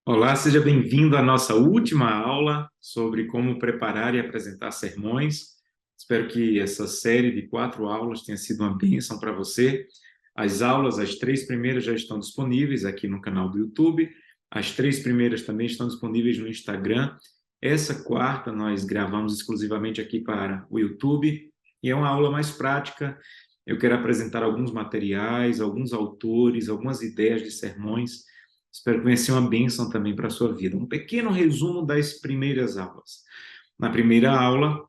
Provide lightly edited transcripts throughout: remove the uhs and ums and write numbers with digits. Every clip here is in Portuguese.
Olá, seja bem-vindo à nossa última aula sobre como preparar e apresentar sermões. Espero que essa série de 4 aulas tenha sido uma bênção para você. As 3 primeiras já estão disponíveis aqui no canal do YouTube, as 3 primeiras também estão disponíveis no Instagram. Essa quarta nós gravamos exclusivamente aqui para o YouTube e é uma aula mais prática. Eu quero apresentar alguns materiais, alguns autores, algumas ideias de sermões. Espero que venha ser uma bênção também para a sua vida. Um pequeno resumo das primeiras aulas. Na primeira aula,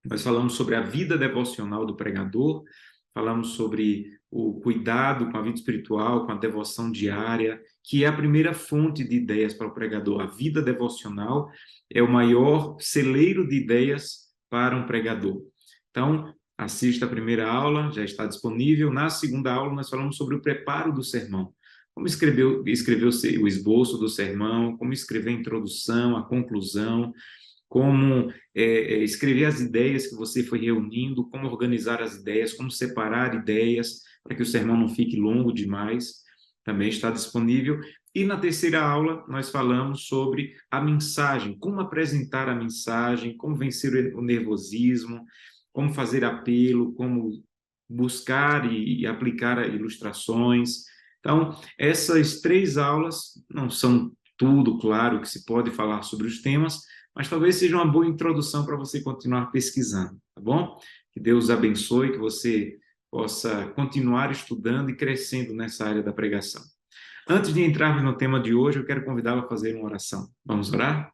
nós falamos sobre a vida devocional do pregador, falamos sobre o cuidado com a vida espiritual, com a devoção diária, que é a primeira fonte de ideias para o pregador. A vida devocional é o maior celeiro de ideias para um pregador. Então, assista a primeira aula, já está disponível. Na segunda aula, nós falamos sobre o preparo do sermão. Como escrever o esboço do sermão, como escrever a introdução, a conclusão, como escrever as ideias que você foi reunindo, como organizar as ideias, como separar ideias para que o sermão não fique longo demais, também está disponível. E na terceira aula, nós falamos sobre a mensagem, como apresentar a mensagem, como vencer o nervosismo, como fazer apelo, como buscar e aplicar ilustrações. Então, essas 3 aulas não são tudo, claro, que se pode falar sobre os temas, mas talvez seja uma boa introdução para você continuar pesquisando, tá bom? Que Deus abençoe, que você possa continuar estudando e crescendo nessa área da pregação. Antes de entrarmos no tema de hoje, eu quero convidá-lo a fazer uma oração. Vamos orar?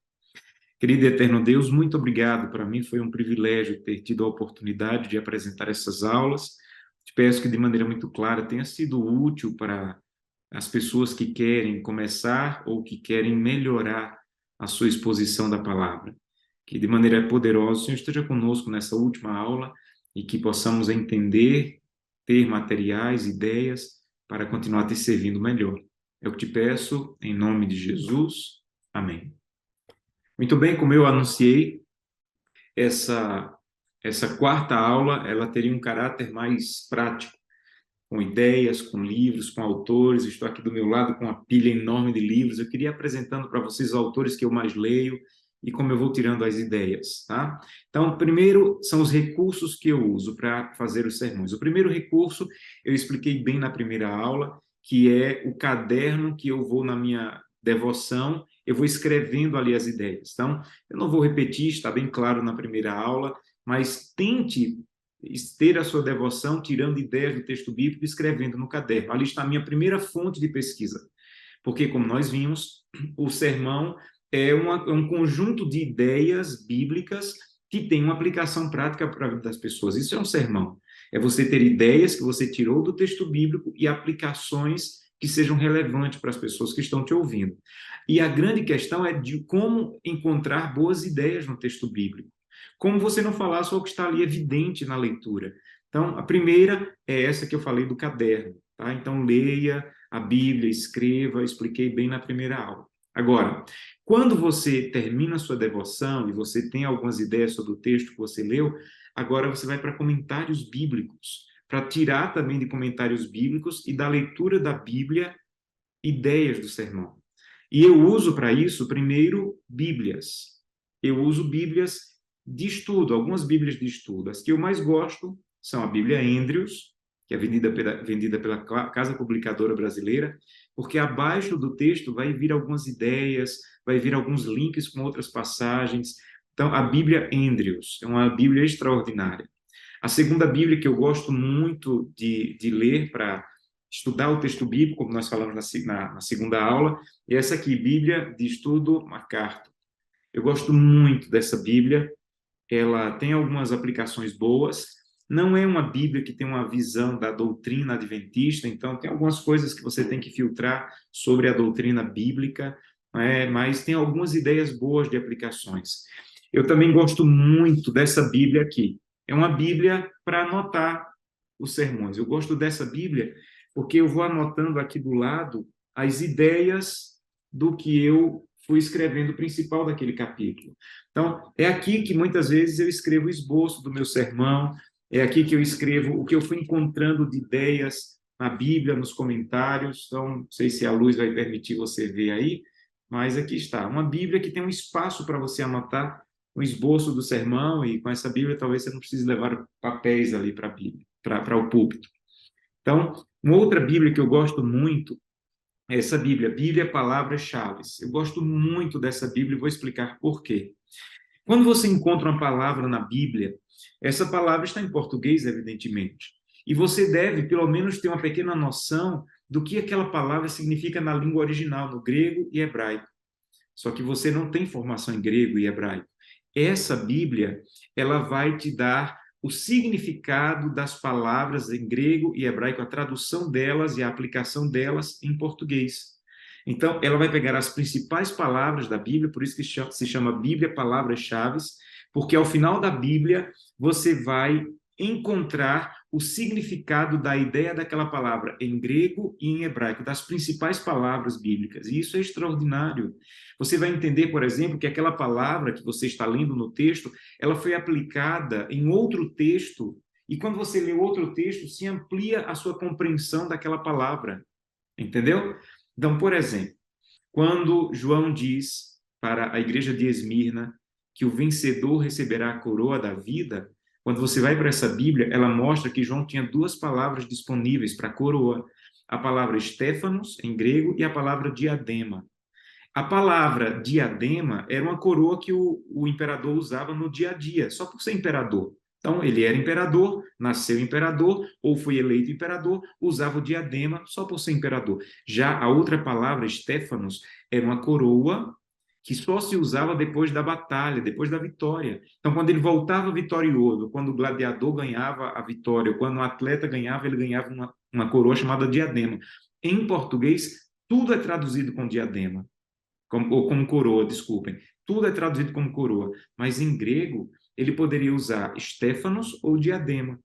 Querido e eterno Deus, muito obrigado. Para mim foi um privilégio ter tido a oportunidade de apresentar essas aulas. Te peço que, de maneira muito clara, tenha sido útil para as pessoas que querem começar ou que querem melhorar a sua exposição da palavra. Que, de maneira poderosa, o Senhor esteja conosco nessa última aula e que possamos entender, ter materiais, ideias para continuar te servindo melhor. É o que te peço, em nome de Jesus. Amém. Muito bem, como eu anunciei, essa essa quarta aula, ela teria um caráter mais prático, com ideias, com livros, com autores. Estou aqui do meu lado com uma pilha enorme de livros. Eu queria ir apresentando para vocês os autores que eu mais leio e como eu vou tirando as ideias, tá? Então, primeiro são os recursos que eu uso para fazer os sermões. O primeiro recurso eu expliquei bem na primeira aula, que é o caderno que eu vou na minha devoção, eu vou escrevendo ali as ideias. Então, eu não vou repetir, está bem claro na primeira aula, mas tente ter a sua devoção tirando ideias do texto bíblico e escrevendo no caderno. Ali está a minha primeira fonte de pesquisa, porque, como nós vimos, o sermão é um conjunto de ideias bíblicas que tem uma aplicação prática para a vida das pessoas. Isso é um sermão. É você ter ideias que você tirou do texto bíblico e aplicações que sejam relevantes para as pessoas que estão te ouvindo. E a grande questão é de como encontrar boas ideias no texto bíblico. Como você não falar só o que está ali evidente na leitura. Então, a primeira é essa que eu falei do caderno, tá? Então, leia a Bíblia, escreva, expliquei bem na primeira aula. Agora, quando você termina a sua devoção e você tem algumas ideias sobre o texto que você leu, agora você vai para comentários bíblicos, para tirar também de comentários bíblicos e da leitura da Bíblia ideias do sermão. E eu uso para isso, primeiro, Bíblias. Eu uso Bíblias de estudo, algumas Bíblias de estudo. As que eu mais gosto são a Bíblia Andrews, que é vendida pela Casa Publicadora Brasileira, porque abaixo do texto vai vir algumas ideias, vai vir alguns links com outras passagens. Então, a Bíblia Andrews é uma Bíblia extraordinária. A segunda Bíblia que eu gosto muito de ler para estudar o texto bíblico, como nós falamos na segunda aula, é essa aqui, Bíblia de Estudo MacArthur. Eu gosto muito dessa Bíblia, ela tem algumas aplicações boas, não é uma Bíblia que tem uma visão da doutrina adventista, então tem algumas coisas que você tem que filtrar sobre a doutrina bíblica, mas tem algumas ideias boas de aplicações. Eu também gosto muito dessa Bíblia aqui. É uma Bíblia para anotar os sermões. Eu gosto dessa Bíblia porque eu vou anotando aqui do lado as ideias do que eu fui escrevendo o principal daquele capítulo. Então, é aqui que muitas vezes eu escrevo o esboço do meu sermão, é aqui que eu escrevo o que eu fui encontrando de ideias na Bíblia, nos comentários. Então, não sei se a luz vai permitir você ver aí, mas aqui está, uma Bíblia que tem um espaço para você anotar um esboço do sermão, e com essa Bíblia talvez você não precise levar papéis ali para a Bíblia, para o púlpito. Então, uma outra Bíblia que eu gosto muito é essa Bíblia, Bíblia Palavras-Chave. Eu gosto muito dessa Bíblia e vou explicar por quê. Quando você encontra uma palavra na Bíblia, essa palavra está em português, evidentemente, e você deve, pelo menos, ter uma pequena noção do que aquela palavra significa na língua original, no grego e hebraico. Só que você não tem formação em grego e hebraico. Essa Bíblia, ela vai te dar o significado das palavras em grego e hebraico, a tradução delas e a aplicação delas em português. Então, ela vai pegar as principais palavras da Bíblia, por isso que se chama Bíblia Palavras-Chave, porque ao final da Bíblia você vai encontrar o significado da ideia daquela palavra em grego e em hebraico, das principais palavras bíblicas. E isso é extraordinário. Você vai entender, por exemplo, que aquela palavra que você está lendo no texto, ela foi aplicada em outro texto, e quando você lê outro texto, se amplia a sua compreensão daquela palavra. Entendeu? Então, por exemplo, quando João diz para a igreja de Esmirna que o vencedor receberá a coroa da vida, quando você vai para essa Bíblia, ela mostra que João tinha duas palavras disponíveis para coroa: a palavra Stéphanos, em grego, e a palavra diadema. A palavra diadema era uma coroa que o imperador usava no dia a dia, só por ser imperador. Então, ele era imperador, nasceu imperador, ou foi eleito imperador, usava o diadema só por ser imperador. Já a outra palavra, Stéphanos, era uma coroa que só se usava depois da batalha, depois da vitória. Então, quando ele voltava vitorioso, quando o gladiador ganhava a vitória, quando o atleta ganhava, ele ganhava uma coroa chamada diadema. Em português, tudo é traduzido com diadema ou como coroa, desculpem. Tudo é traduzido como coroa, mas em grego ele poderia usar Stéphanos ou diadema.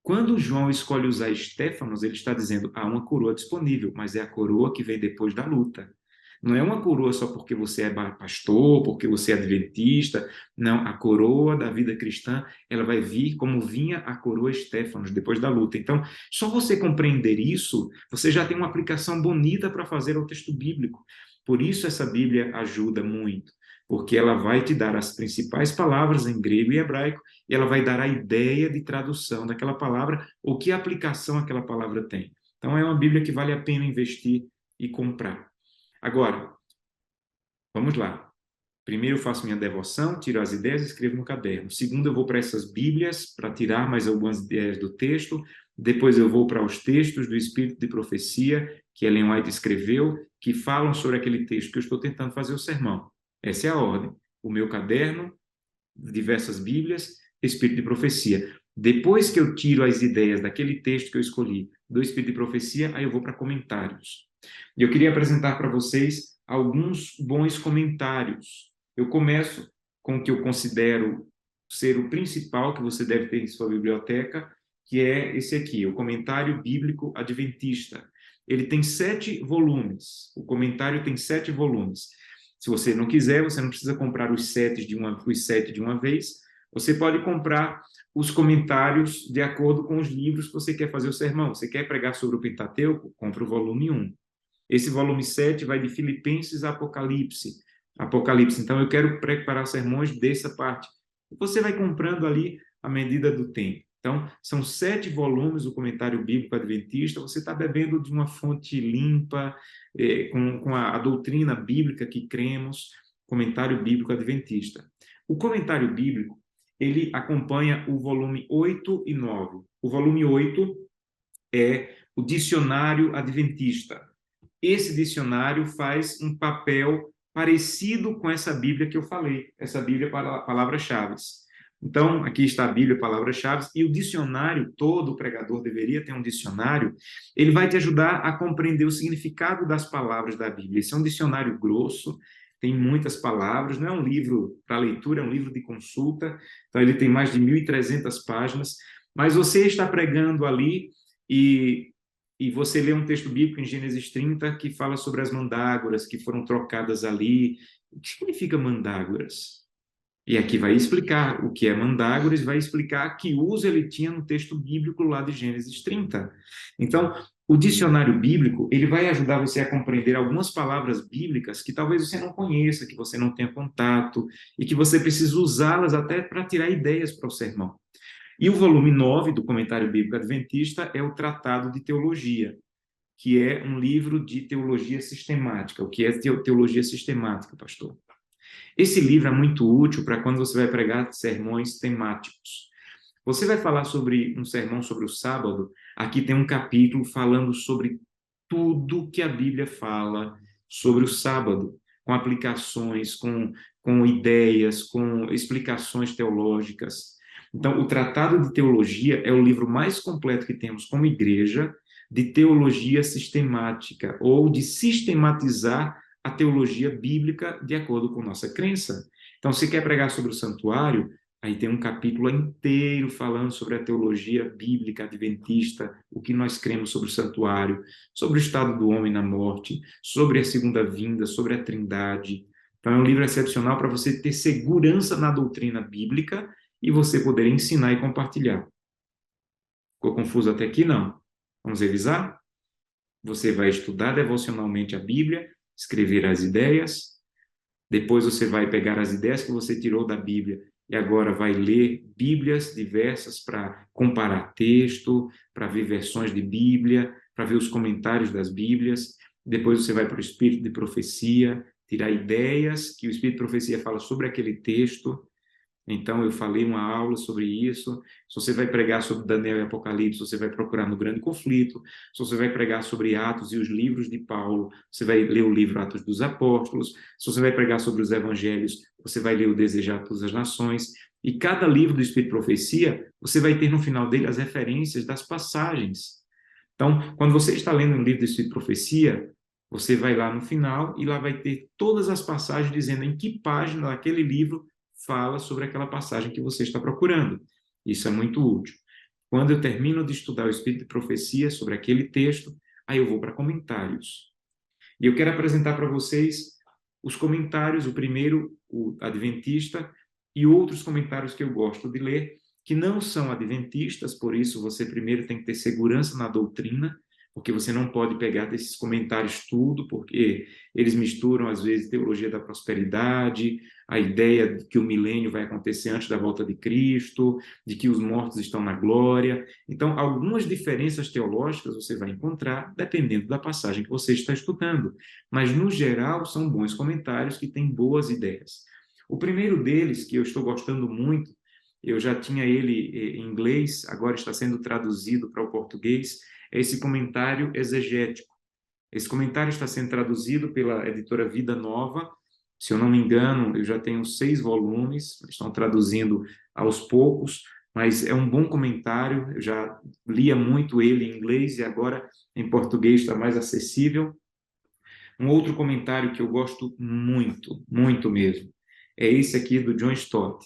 Quando João escolhe usar Stéphanos, ele está dizendo há uma coroa disponível, mas é a coroa que vem depois da luta. Não é uma coroa só porque você é pastor, porque você é adventista. Não, a coroa da vida cristã, ela vai vir como vinha a coroa Stéphanos depois da luta. Então, só você compreender isso, você já tem uma aplicação bonita para fazer ao texto bíblico. Por isso essa Bíblia ajuda muito, porque ela vai te dar as principais palavras em grego e hebraico, e ela vai dar a ideia de tradução daquela palavra, ou que aplicação aquela palavra tem. Então, é uma Bíblia que vale a pena investir e comprar. Agora, vamos lá. Primeiro eu faço minha devoção, tiro as ideias e escrevo no caderno. Segundo, eu vou para essas Bíblias para tirar mais algumas ideias do texto. Depois eu vou para os textos do Espírito de Profecia, que Ellen White escreveu, que falam sobre aquele texto que eu estou tentando fazer o sermão. Essa é a ordem. O meu caderno, diversas Bíblias, Espírito de Profecia. Depois que eu tiro as ideias daquele texto que eu escolhi, do Espírito de Profecia, aí eu vou para comentários. E eu queria apresentar para vocês alguns bons comentários. Eu começo com o que eu considero ser o principal que você deve ter em sua biblioteca, que é esse aqui, o Comentário Bíblico Adventista. Ele tem 7 volumes. O comentário tem 7 volumes. Se você não quiser, você não precisa comprar os 7 de uma vez. Você pode comprar os comentários de acordo com os livros que você quer fazer o sermão. Você quer pregar sobre o Pentateuco? Compre o volume 1. Esse volume 7 vai de Filipenses a Apocalipse. Apocalipse. Então, eu quero preparar sermões dessa parte. Você vai comprando ali à medida do tempo. Então, são 7 volumes do Comentário Bíblico Adventista. Você está bebendo de uma fonte limpa, com a doutrina bíblica que cremos, Comentário Bíblico Adventista. O Comentário Bíblico, ele acompanha o volume 8 e 9. O volume 8 é o Dicionário Adventista. Esse dicionário faz um papel parecido com essa Bíblia que eu falei, essa Bíblia Palavras-Chave. Então, aqui está a Bíblia Palavras-Chave, e o dicionário, todo pregador deveria ter um dicionário, ele vai te ajudar a compreender o significado das palavras da Bíblia. Esse é um dicionário grosso, tem muitas palavras, não é um livro para leitura, é um livro de consulta, então ele tem mais de 1.300 páginas, mas você está pregando ali e você lê um texto bíblico em Gênesis 30 que fala sobre as mandrágoras que foram trocadas ali. O que significa mandrágoras? E aqui vai explicar o que é mandrágores, vai explicar que uso ele tinha no texto bíblico lá de Gênesis 30. Então, o dicionário bíblico, ele vai ajudar você a compreender algumas palavras bíblicas que talvez você não conheça, que você não tenha contato, e que você precisa usá-las até para tirar ideias para o sermão. E o volume 9 do Comentário Bíblico Adventista é o Tratado de Teologia, que é um livro de teologia sistemática. O que é teologia sistemática, pastor? Esse livro é muito útil para quando você vai pregar sermões temáticos. Você vai falar sobre um sermão sobre o sábado, aqui tem um capítulo falando sobre tudo que a Bíblia fala sobre o sábado, com aplicações, com ideias, com explicações teológicas. Então, o Tratado de Teologia é o livro mais completo que temos como igreja de teologia sistemática, ou de sistematizar a teologia bíblica de acordo com nossa crença. Então, se quer pregar sobre o santuário, aí tem um capítulo inteiro falando sobre a teologia bíblica adventista, o que nós cremos sobre o santuário, sobre o estado do homem na morte, sobre a segunda vinda, sobre a trindade. Então, é um livro excepcional para você ter segurança na doutrina bíblica e você poder ensinar e compartilhar. Ficou confuso até aqui? Não. Vamos revisar? Você vai estudar devocionalmente a Bíblia, escrever as ideias, depois você vai pegar as ideias que você tirou da Bíblia e agora vai ler Bíblias diversas para comparar texto, para ver versões de Bíblia, para ver os comentários das Bíblias. Depois você vai para o Espírito de Profecia, tirar ideias que o Espírito de Profecia fala sobre aquele texto. Então, eu falei uma aula sobre isso. Se você vai pregar sobre Daniel e Apocalipse, você vai procurar no Grande Conflito. Se você vai pregar sobre Atos e os livros de Paulo, você vai ler o livro Atos dos Apóstolos. Se você vai pregar sobre os Evangelhos, você vai ler o Desejar Todas as Nações. E cada livro do Espírito de Profecia, você vai ter no final dele as referências das passagens. Então, quando você está lendo um livro do Espírito de Profecia, você vai lá no final e lá vai ter todas as passagens dizendo em que página daquele livro fala sobre aquela passagem que você está procurando. Isso é muito útil. Quando eu termino de estudar o Espírito de Profecia sobre aquele texto, aí eu vou para comentários. E eu quero apresentar para vocês os comentários, o primeiro, o Adventista, e outros comentários que eu gosto de ler, que não são adventistas, por isso você primeiro tem que ter segurança na doutrina, porque você não pode pegar desses comentários tudo, porque eles misturam, às vezes, teologia da prosperidade, a ideia de que o milênio vai acontecer antes da volta de Cristo, de que os mortos estão na glória. Então, algumas diferenças teológicas você vai encontrar dependendo da passagem que você está estudando, mas, no geral, são bons comentários que têm boas ideias. O primeiro deles, que eu estou gostando muito, eu já tinha ele em inglês, agora está sendo traduzido para o português, é esse comentário exegético. Esse comentário está sendo traduzido pela editora Vida Nova. Se eu não me engano, eu já tenho 6 volumes, estão traduzindo aos poucos, mas é um bom comentário. Eu já lia muito ele em inglês e agora em português está mais acessível. Um outro comentário que eu gosto muito, muito mesmo, é esse aqui do John Stott.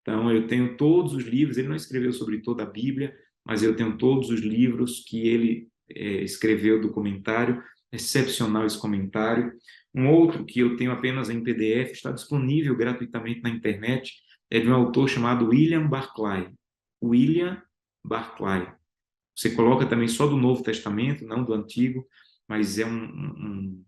Então, eu tenho todos os livros, ele não escreveu sobre toda a Bíblia, mas eu tenho todos os livros que ele escreveu do comentário, excepcional esse comentário. Um outro que eu tenho apenas em PDF, está disponível gratuitamente na internet, é de um autor chamado William Barclay. William Barclay. Você coloca também só do Novo Testamento, não do Antigo, mas é um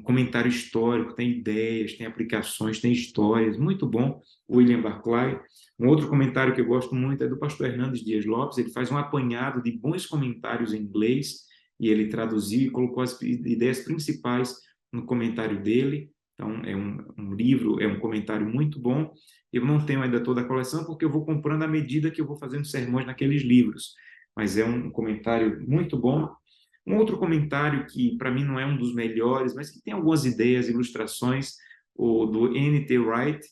comentário histórico, tem ideias, tem aplicações, tem histórias, muito bom, William Barclay. Um outro comentário que eu gosto muito é do pastor Hernandes Dias Lopes, ele faz um apanhado de bons comentários em inglês, e ele traduziu e colocou as ideias principais no comentário dele. Então, é um livro, é um comentário muito bom. Eu não tenho ainda toda a coleção, porque eu vou comprando à medida que eu vou fazendo sermões naqueles livros, mas é um comentário muito bom. Um outro comentário que, para mim, não é um dos melhores, mas que tem algumas ideias, ilustrações, o do N.T. Wright,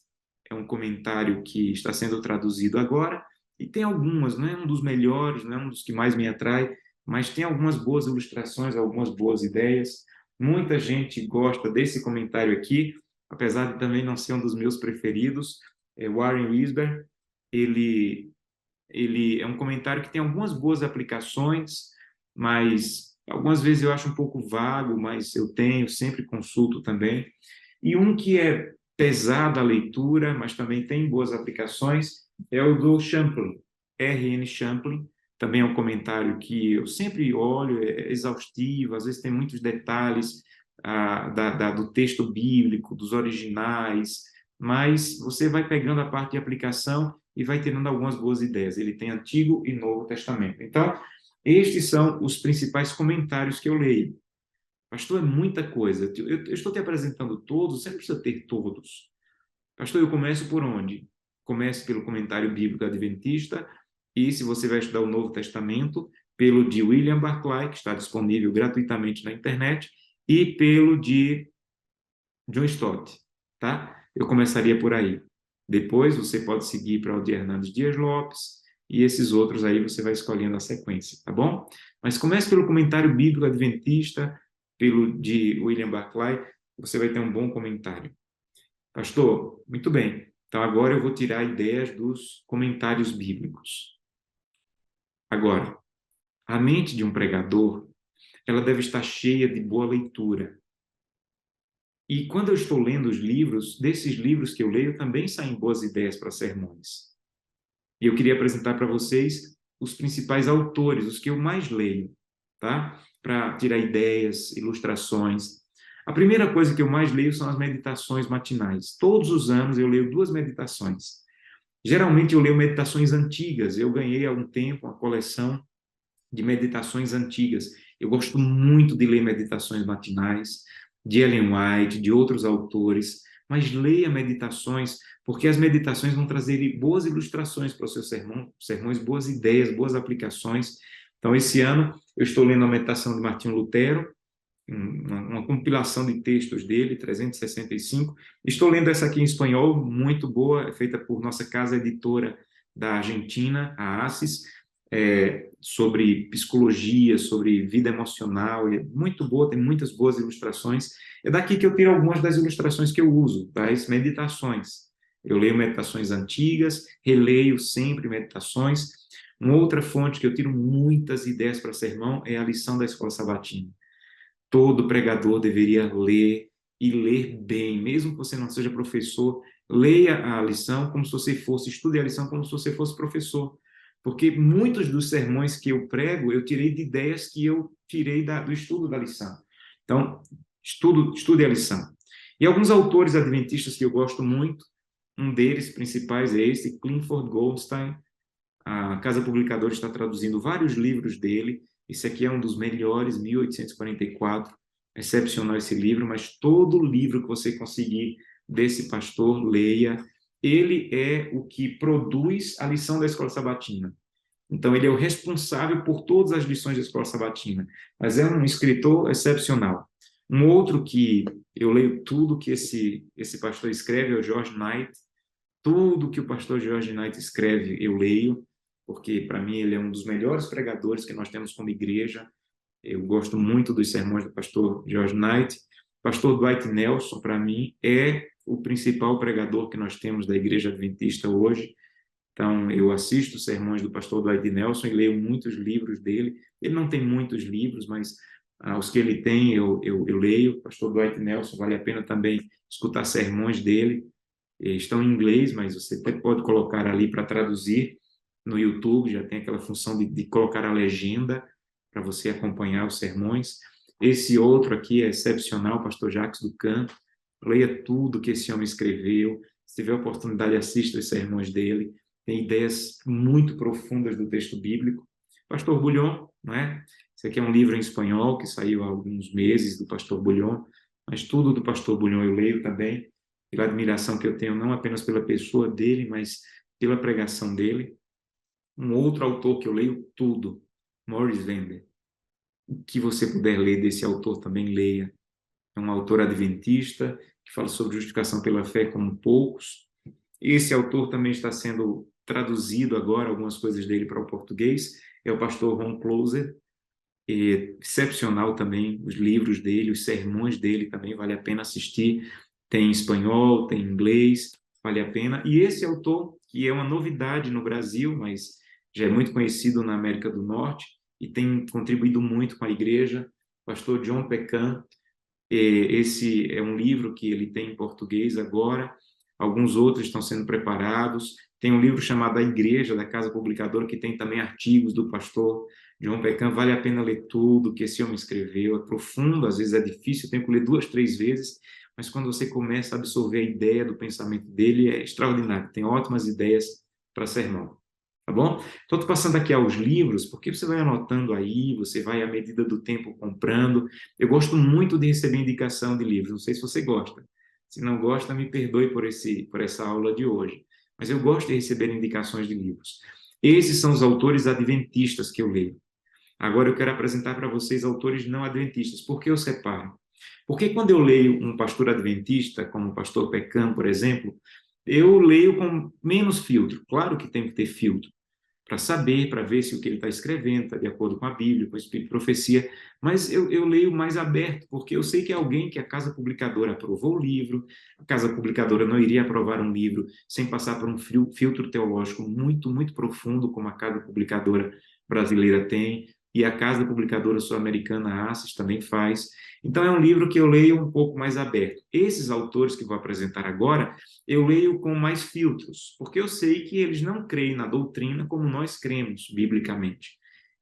é um comentário que está sendo traduzido agora, e tem algumas, não é um dos melhores, não é um dos que mais me atrai, mas tem algumas boas ilustrações, algumas boas ideias. Muita gente gosta desse comentário aqui, apesar de também não ser um dos meus preferidos, é Warren Wiersbe. Ele é um comentário que tem algumas boas aplicações, mas algumas vezes eu acho um pouco vago, mas eu tenho, sempre consulto também. E um que é pesada a leitura, mas também tem boas aplicações, é o do Champlin, R.N. Champlin. Também é um comentário que eu sempre olho, é exaustivo, às vezes tem muitos detalhes do texto bíblico, dos originais, mas você vai pegando a parte de aplicação e vai tendo algumas boas ideias. Ele tem Antigo e Novo Testamento. Então, estes são os principais comentários que eu leio. Pastor, é muita coisa. Eu estou te apresentando todos, você não precisa ter todos. Pastor, eu começo por onde? Comece pelo comentário bíblico adventista e, se você vai estudar o Novo Testamento, pelo de William Barclay, que está disponível gratuitamente na internet, e pelo de John Stott, tá? Eu começaria por aí. Depois você pode seguir para o de Hernandes Dias Lopes e esses outros aí você vai escolhendo a sequência, tá bom? Mas comece pelo comentário bíblico adventista, pelo de William Barclay, você vai ter um bom comentário. Pastor, muito bem. Então agora eu vou tirar ideias dos comentários bíblicos. Agora, a mente de um pregador, ela deve estar cheia de boa leitura. E quando eu estou lendo os livros, desses livros que eu leio, também saem boas ideias para sermões. E eu queria apresentar para vocês os principais autores, os que eu mais leio, tá? Para tirar ideias, ilustrações. A primeira coisa que eu mais leio são as meditações matinais. Todos os anos eu leio 2 meditações. Geralmente eu leio meditações antigas. Eu ganhei há um tempo uma coleção de meditações antigas. Eu gosto muito de ler meditações matinais, de Ellen White, de outros autores, mas leia meditações, porque as meditações vão trazer boas ilustrações para o seu sermões, boas ideias, boas aplicações. Então, esse ano, eu estou lendo a meditação de Martinho Lutero, uma compilação de textos dele, 365. Estou lendo essa aqui em espanhol, muito boa, é feita por nossa casa editora da Argentina, a ACES, sobre psicologia, sobre vida emocional, é muito boa, tem muitas boas ilustrações. É daqui que eu tiro algumas das ilustrações que eu uso, das meditações. Eu leio meditações antigas, releio sempre meditações. Uma outra fonte que eu tiro muitas ideias para sermão é a lição da Escola Sabatina. Todo pregador deveria ler e ler bem, mesmo que você não seja professor, leia a lição como se você fosse, estude a lição como se você fosse professor. Porque muitos dos sermões que eu prego, eu tirei de ideias que eu tirei do estudo da lição. Então, estude a lição. E alguns autores adventistas que eu gosto muito, um deles principais é esse, Clifford Goldstein. A Casa Publicadora está traduzindo vários livros dele. Esse aqui é um dos melhores, 1844. Excepcional esse livro, mas todo livro que você conseguir desse pastor, leia. Ele é o que produz a lição da Escola Sabatina. Então, ele é o responsável por todas as lições da Escola Sabatina. Mas é um escritor excepcional. Um outro que eu leio tudo que esse pastor escreve é o George Knight. Tudo que o pastor George Knight escreve, eu leio, porque, para mim, ele é um dos melhores pregadores que nós temos como igreja. Eu gosto muito dos sermões do pastor George Knight. O pastor Dwight Nelson, para mim, é o principal pregador que nós temos da igreja adventista hoje. Então, eu assisto os sermões do pastor Dwight Nelson e leio muitos livros dele. Ele não tem muitos livros, mas os que ele tem eu leio. O pastor Dwight Nelson, vale a pena também escutar sermões dele. Estão em inglês, mas você até pode colocar ali para traduzir no YouTube, já tem aquela função de colocar a legenda para você acompanhar os sermões. Esse outro aqui é excepcional, pastor Jacques Ducan. Leia tudo que esse homem escreveu. Se tiver oportunidade, assista os sermões dele. Tem ideias muito profundas do texto bíblico. Pastor Bullion, não é? Esse aqui é um livro em espanhol que saiu há alguns meses do pastor Bullion, mas tudo do pastor Bullion eu leio também, pela admiração que eu tenho não apenas pela pessoa dele, mas pela pregação dele. Um outro autor que eu leio tudo, Maurice Vender. O que você puder ler desse autor também leia. É um autor adventista que fala sobre justificação pela fé como poucos. Esse autor também está sendo traduzido agora, algumas coisas dele para o português. É o pastor Ron Closer. É excepcional também os livros dele, os sermões dele também, vale a pena assistir. Tem em espanhol, tem em inglês, vale a pena. E esse autor, que é uma novidade no Brasil, mas já é muito conhecido na América do Norte e tem contribuído muito com a igreja, pastor John Pecan. Esse é um livro que ele tem em português agora, alguns outros estão sendo preparados. Tem um livro chamado A Igreja, da Casa Publicadora, que tem também artigos do pastor João Pecam. Vale a pena ler tudo que esse homem escreveu. É profundo, às vezes é difícil, tem que ler 2, 3 vezes, mas quando você começa a absorver a ideia do pensamento dele, é extraordinário. Tem ótimas ideias para sermão. Tá bom? Então, estou passando aqui aos livros, porque você vai anotando aí, você vai, à medida do tempo, comprando. Eu gosto muito de receber indicação de livros, não sei se você gosta. Se não gosta, me perdoe por essa aula de hoje. Mas eu gosto de receber indicações de livros. Esses são os autores adventistas que eu leio. Agora eu quero apresentar para vocês autores não adventistas. Por que eu separo? Porque quando eu leio um pastor adventista, como o pastor Pecam, por exemplo, eu leio com menos filtro. Claro que tem que ter filtro para saber, para ver se o que ele está escrevendo está de acordo com a Bíblia, com o Espírito de Profecia, mas eu leio mais aberto, porque eu sei que é alguém que a casa publicadora aprovou o livro, a casa publicadora não iria aprovar um livro sem passar por um filtro teológico muito, muito profundo, como a casa publicadora brasileira tem, e a casa publicadora sul-americana, a ACES, também faz. Então, é um livro que eu leio um pouco mais aberto. Esses autores que vou apresentar agora, eu leio com mais filtros, porque eu sei que eles não creem na doutrina como nós cremos, biblicamente.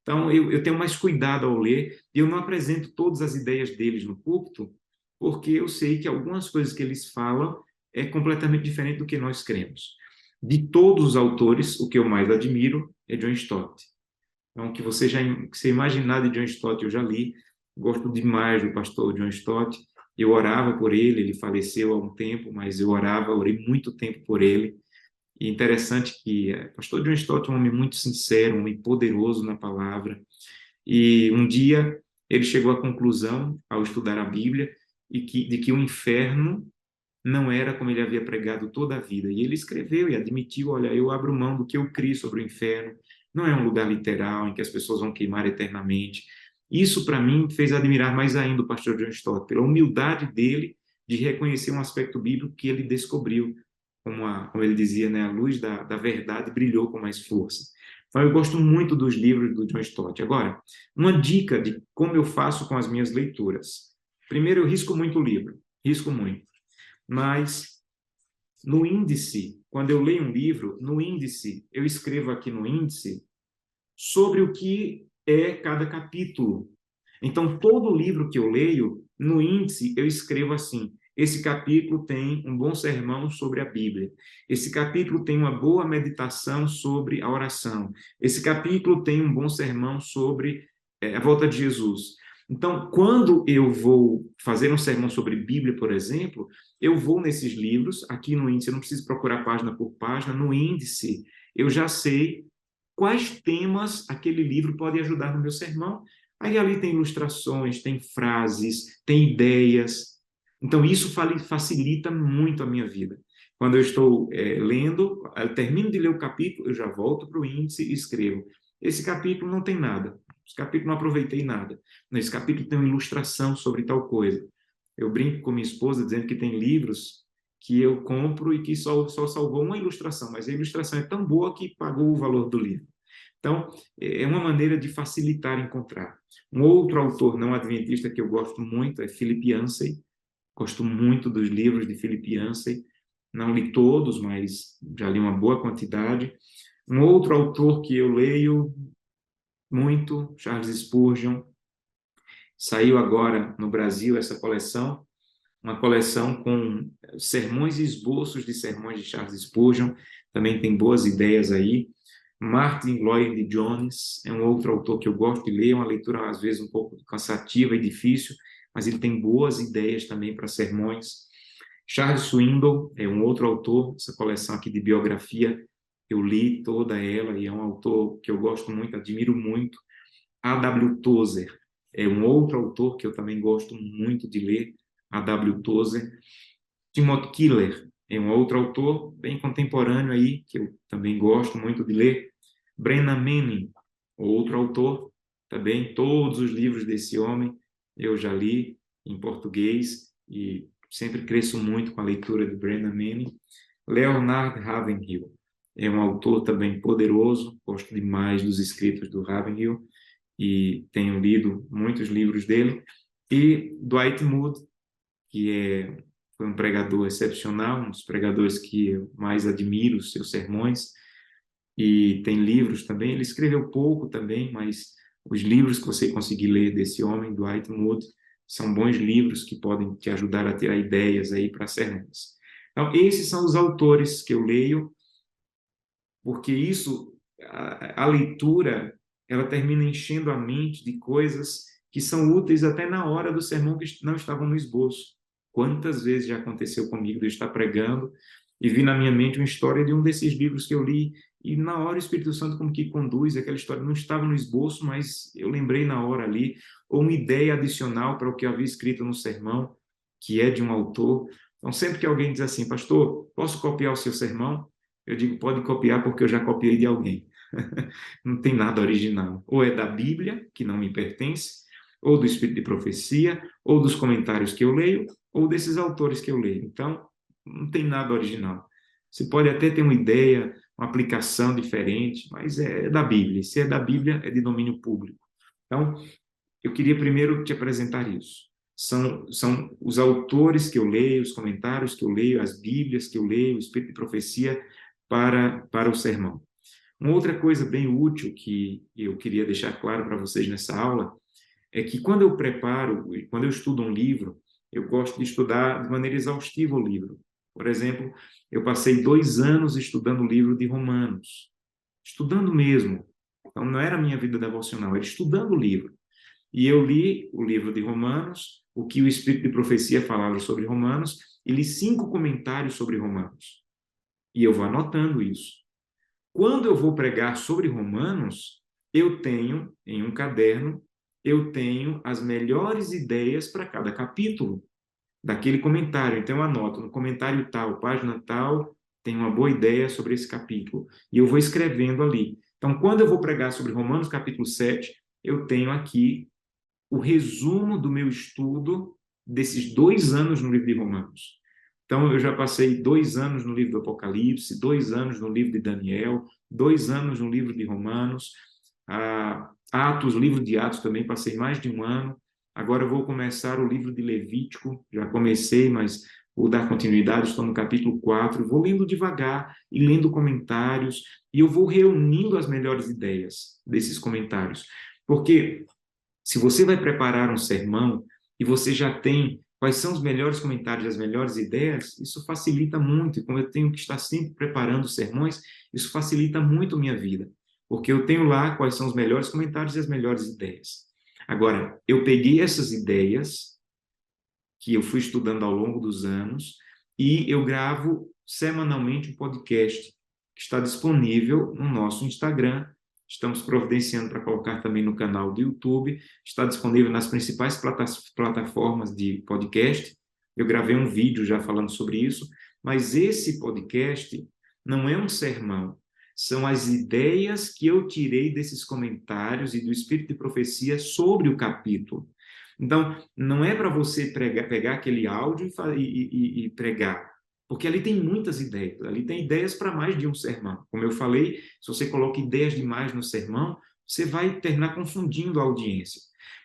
Então, eu tenho mais cuidado ao ler, e eu não apresento todas as ideias deles no púlpito, porque eu sei que algumas coisas que eles falam é completamente diferente do que nós cremos. De todos os autores, o que eu mais admiro é John Stott. Então, que você imaginar de John Stott, eu já li, gosto demais do pastor John Stott. Eu orava por ele, ele faleceu há um tempo, mas eu orei muito tempo por ele. E interessante que o pastor John Stott é um homem muito sincero, um homem poderoso na palavra. E um dia ele chegou à conclusão, ao estudar a Bíblia, de que o inferno não era como ele havia pregado toda a vida. E ele escreveu e admitiu: olha, eu abro mão do que eu criei sobre o inferno. Não é um lugar literal em que as pessoas vão queimar eternamente. Isso, para mim, fez admirar mais ainda o pastor John Stott, pela humildade dele de reconhecer um aspecto bíblico que ele descobriu. Como ele dizia, né, a luz da verdade brilhou com mais força. Então, eu gosto muito dos livros do John Stott. Agora, uma dica de como eu faço com as minhas leituras. Primeiro, eu risco muito o livro. Risco muito. Mas no índice, quando eu leio um livro, no índice, eu escrevo aqui no índice sobre o que é cada capítulo. Então, todo livro que eu leio, no índice, eu escrevo assim: esse capítulo tem um bom sermão sobre a Bíblia. Esse capítulo tem uma boa meditação sobre a oração. Esse capítulo tem um bom sermão sobre a volta de Jesus. Então, quando eu vou fazer um sermão sobre Bíblia, por exemplo, eu vou nesses livros, aqui no índice, eu não preciso procurar página por página, no índice eu já sei quais temas aquele livro pode ajudar no meu sermão. Aí ali tem ilustrações, tem frases, tem ideias. Então, isso facilita muito a minha vida. Quando eu estou lendo, eu termino de ler o capítulo, eu já volto para o índice e escrevo: esse capítulo não tem nada, esse capítulo não aproveitei nada, esse capítulo tem uma ilustração sobre tal coisa. Eu brinco com minha esposa dizendo que tem livros que eu compro e que só salvou uma ilustração, mas a ilustração é tão boa que pagou o valor do livro. Então, é uma maneira de facilitar encontrar. Um outro autor não adventista que eu gosto muito é Philip Yancey. Gosto muito dos livros de Philip Yancey. Não li todos, mas já li uma boa quantidade. Um outro autor que eu leio muito, Charles Spurgeon. Saiu agora no Brasil essa coleção, uma coleção com sermões e esboços de sermões de Charles Spurgeon. Também tem boas ideias aí. Martin Lloyd Jones é um outro autor que eu gosto de ler, é uma leitura às vezes um pouco cansativa e difícil, mas ele tem boas ideias também para sermões. Charles Swindoll é um outro autor, essa coleção aqui de biografia, eu li toda ela e é um autor que eu gosto muito, admiro muito. A.W. Tozer é um outro autor que eu também gosto muito de ler, A.W. Tozer. Timothy Keller é um outro autor bem contemporâneo aí, que eu também gosto muito de ler. Brennan Manning, outro autor, também todos os livros desse homem eu já li em português e sempre cresço muito com a leitura de Brennan Manning. Leonard Ravenhill é um autor também poderoso, gosto demais dos escritos do Ravenhill e tenho lido muitos livros dele. E Dwight Moody foi um pregador excepcional, um dos pregadores que eu mais admiro, os seus sermões, e tem livros também. Ele escreveu pouco também, mas os livros que você conseguir ler desse homem, Dwight Moody, são bons livros que podem te ajudar a ter ideias aí para sermões. Então, esses são os autores que eu leio, porque a leitura, ela termina enchendo a mente de coisas que são úteis até na hora do sermão que não estavam no esboço. Quantas vezes já aconteceu comigo de eu estar pregando e vi na minha mente uma história de um desses livros que eu li, e na hora o Espírito Santo como que conduz, aquela história não estava no esboço, mas eu lembrei na hora ali, ou uma ideia adicional para o que eu havia escrito no sermão, que é de um autor. Então, sempre que alguém diz assim, pastor, posso copiar o seu sermão? Eu digo, pode copiar porque eu já copiei de alguém. Não tem nada original. Ou é da Bíblia, que não me pertence, ou do Espírito de Profecia, ou dos comentários que eu leio, ou desses autores que eu leio. Então, não tem nada original. Você pode até ter uma ideia, uma aplicação diferente, mas é da Bíblia. Se é da Bíblia, é de domínio público. Então, eu queria primeiro te apresentar isso. São os autores que eu leio, os comentários que eu leio, as Bíblias que eu leio, o Espírito de Profecia para o sermão. Uma outra coisa bem útil que eu queria deixar claro para vocês nessa aula é que quando eu preparo, quando eu estudo um livro, eu gosto de estudar de maneira exaustiva o livro. Por exemplo, eu passei 2 anos estudando o livro de Romanos, estudando mesmo. Então, não era a minha vida devocional, era estudando o livro. E eu li o livro de Romanos, o que o Espírito de Profecia falava sobre Romanos, e li 5 comentários sobre Romanos. E eu vou anotando isso. Quando eu vou pregar sobre Romanos, eu tenho, em um caderno, eu tenho as melhores ideias para cada capítulo daquele comentário. Então, eu anoto no comentário tal, página tal, tem uma boa ideia sobre esse capítulo. E eu vou escrevendo ali. Então, quando eu vou pregar sobre Romanos capítulo 7, eu tenho aqui o resumo do meu estudo desses 2 anos no livro de Romanos. Então, eu já passei 2 anos no livro do Apocalipse, 2 anos no livro de Daniel, 2 anos no livro de Romanos, Atos, livro de Atos também passei mais de um ano. Agora eu vou começar o livro de Levítico, já comecei, mas vou dar continuidade, estou no capítulo 4, vou lendo devagar e lendo comentários, e eu vou reunindo as melhores ideias desses comentários. Porque se você vai preparar um sermão e você já tem quais são os melhores comentários, as melhores ideias, isso facilita muito. E como eu tenho que estar sempre preparando sermões, isso facilita muito a minha vida, porque eu tenho lá quais são os melhores comentários e as melhores ideias. Agora, eu peguei essas ideias que eu fui estudando ao longo dos anos e eu gravo semanalmente um podcast que está disponível no nosso Instagram. Estamos providenciando para colocar também no canal do YouTube. Está disponível nas principais plataformas de podcast. Eu gravei um vídeo já falando sobre isso, mas esse podcast não é um sermão. São as ideias que eu tirei desses comentários e do Espírito de Profecia sobre o capítulo. Então, não é para você pegar aquele áudio e pregar, porque ali tem muitas ideias, ali tem ideias para mais de um sermão. Como eu falei, se você coloca ideias demais no sermão, você vai terminar confundindo a audiência.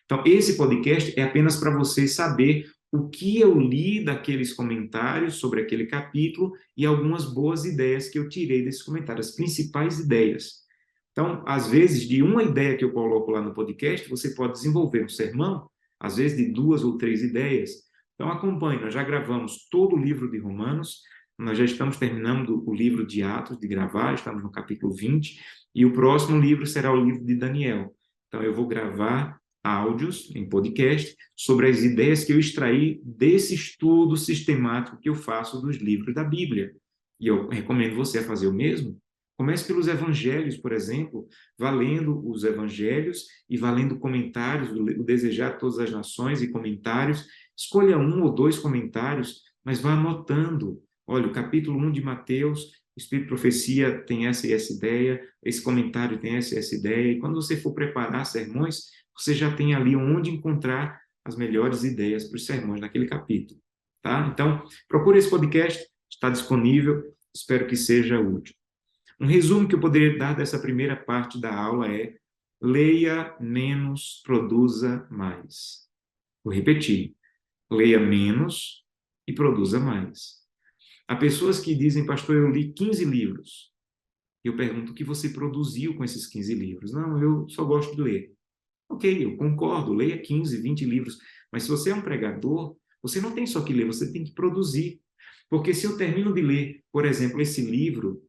Então, esse podcast é apenas para você saber o que eu li daqueles comentários sobre aquele capítulo e algumas boas ideias que eu tirei desses comentários, as principais ideias. Então, às vezes, de uma ideia que eu coloco lá no podcast, você pode desenvolver um sermão, às vezes de 2 ou 3 ideias. Então, acompanhe, nós já gravamos todo o livro de Romanos, nós já estamos terminando o livro de Atos, de gravar, estamos no capítulo 20, e o próximo livro será o livro de Daniel. Então, eu vou gravar áudios em podcast sobre as ideias que eu extraí desse estudo sistemático que eu faço dos livros da Bíblia. E eu recomendo você a fazer o mesmo. Comece pelos evangelhos, por exemplo, valendo os evangelhos e valendo comentários, o Desejar Todas as Nações e comentários. Escolha 1 ou 2 comentários, mas vá anotando. Olha, o capítulo 1 de Mateus, o Espírito de Profecia tem essa e essa ideia, esse comentário tem essa e essa ideia. E quando você for preparar sermões, você já tem ali onde encontrar as melhores ideias para os sermões naquele capítulo. Tá? Então, procure esse podcast, está disponível, espero que seja útil. Um resumo que eu poderia dar dessa primeira parte da aula é: leia menos, produza mais. Vou repetir. leia menos e produza mais. Há pessoas que dizem, pastor, eu li 15 livros. Eu pergunto, o que você produziu com esses 15 livros? Não, eu só gosto de ler. Ok, eu concordo, leia 15, 20 livros. Mas se você é um pregador, você não tem só que ler, você tem que produzir. Porque se eu termino de ler, por exemplo, esse livro,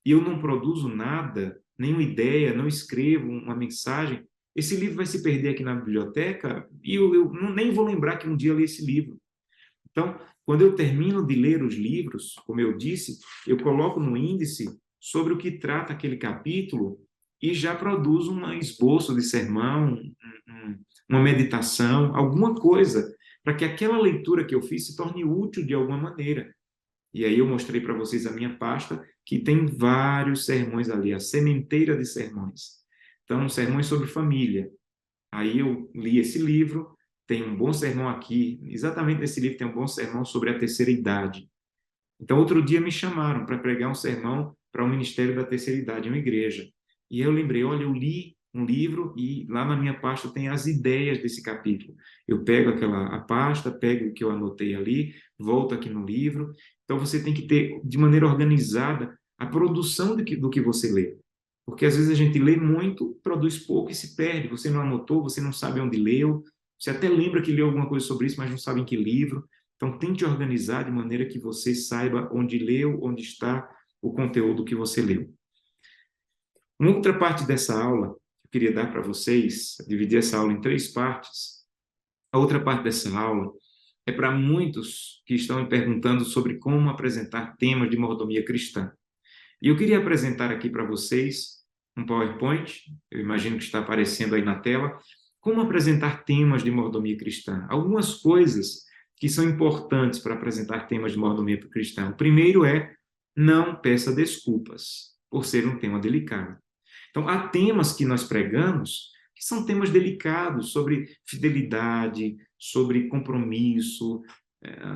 e eu não produzo nada, nenhuma ideia, não escrevo uma mensagem, esse livro vai se perder aqui na biblioteca e eu nem vou lembrar que um dia eu li esse livro. Então, quando eu termino de ler os livros, como eu disse, eu coloco no índice sobre o que trata aquele capítulo e já produzo um esboço de sermão, uma meditação, alguma coisa, para que aquela leitura que eu fiz se torne útil de alguma maneira. E aí eu mostrei para vocês a minha pasta, que tem vários sermões ali, a sementeira de sermões. Então, sermões sobre família. Aí eu li esse livro, tem um bom sermão aqui, exatamente nesse livro tem um bom sermão sobre a terceira idade. Então, outro dia me chamaram para pregar um sermão para o Ministério da Terceira Idade, uma igreja. E eu lembrei, olha, eu li um livro e lá na minha pasta tem as ideias desse capítulo. Eu pego a pasta, pego o que eu anotei ali, volto aqui no livro. Então, você tem que ter, de maneira organizada, a produção do que você lê. Porque às vezes a gente lê muito, produz pouco e se perde. Você não anotou, você não sabe onde leu, você até lembra que leu alguma coisa sobre isso, mas não sabe em que livro. Então, tente organizar de maneira que você saiba onde leu, onde está o conteúdo que você leu. Uma outra parte dessa aula, que eu queria dar para vocês, dividir essa aula em 3 partes. A outra parte dessa aula é para muitos que estão me perguntando sobre como apresentar temas de mordomia cristã. E eu queria apresentar aqui para vocês um PowerPoint, eu imagino que está aparecendo aí na tela, como apresentar temas de mordomia cristã. Algumas coisas que são importantes para apresentar temas de mordomia cristã. O primeiro é, não peça desculpas por ser um tema delicado. Então, há temas que nós pregamos que são temas delicados, sobre fidelidade, sobre compromisso,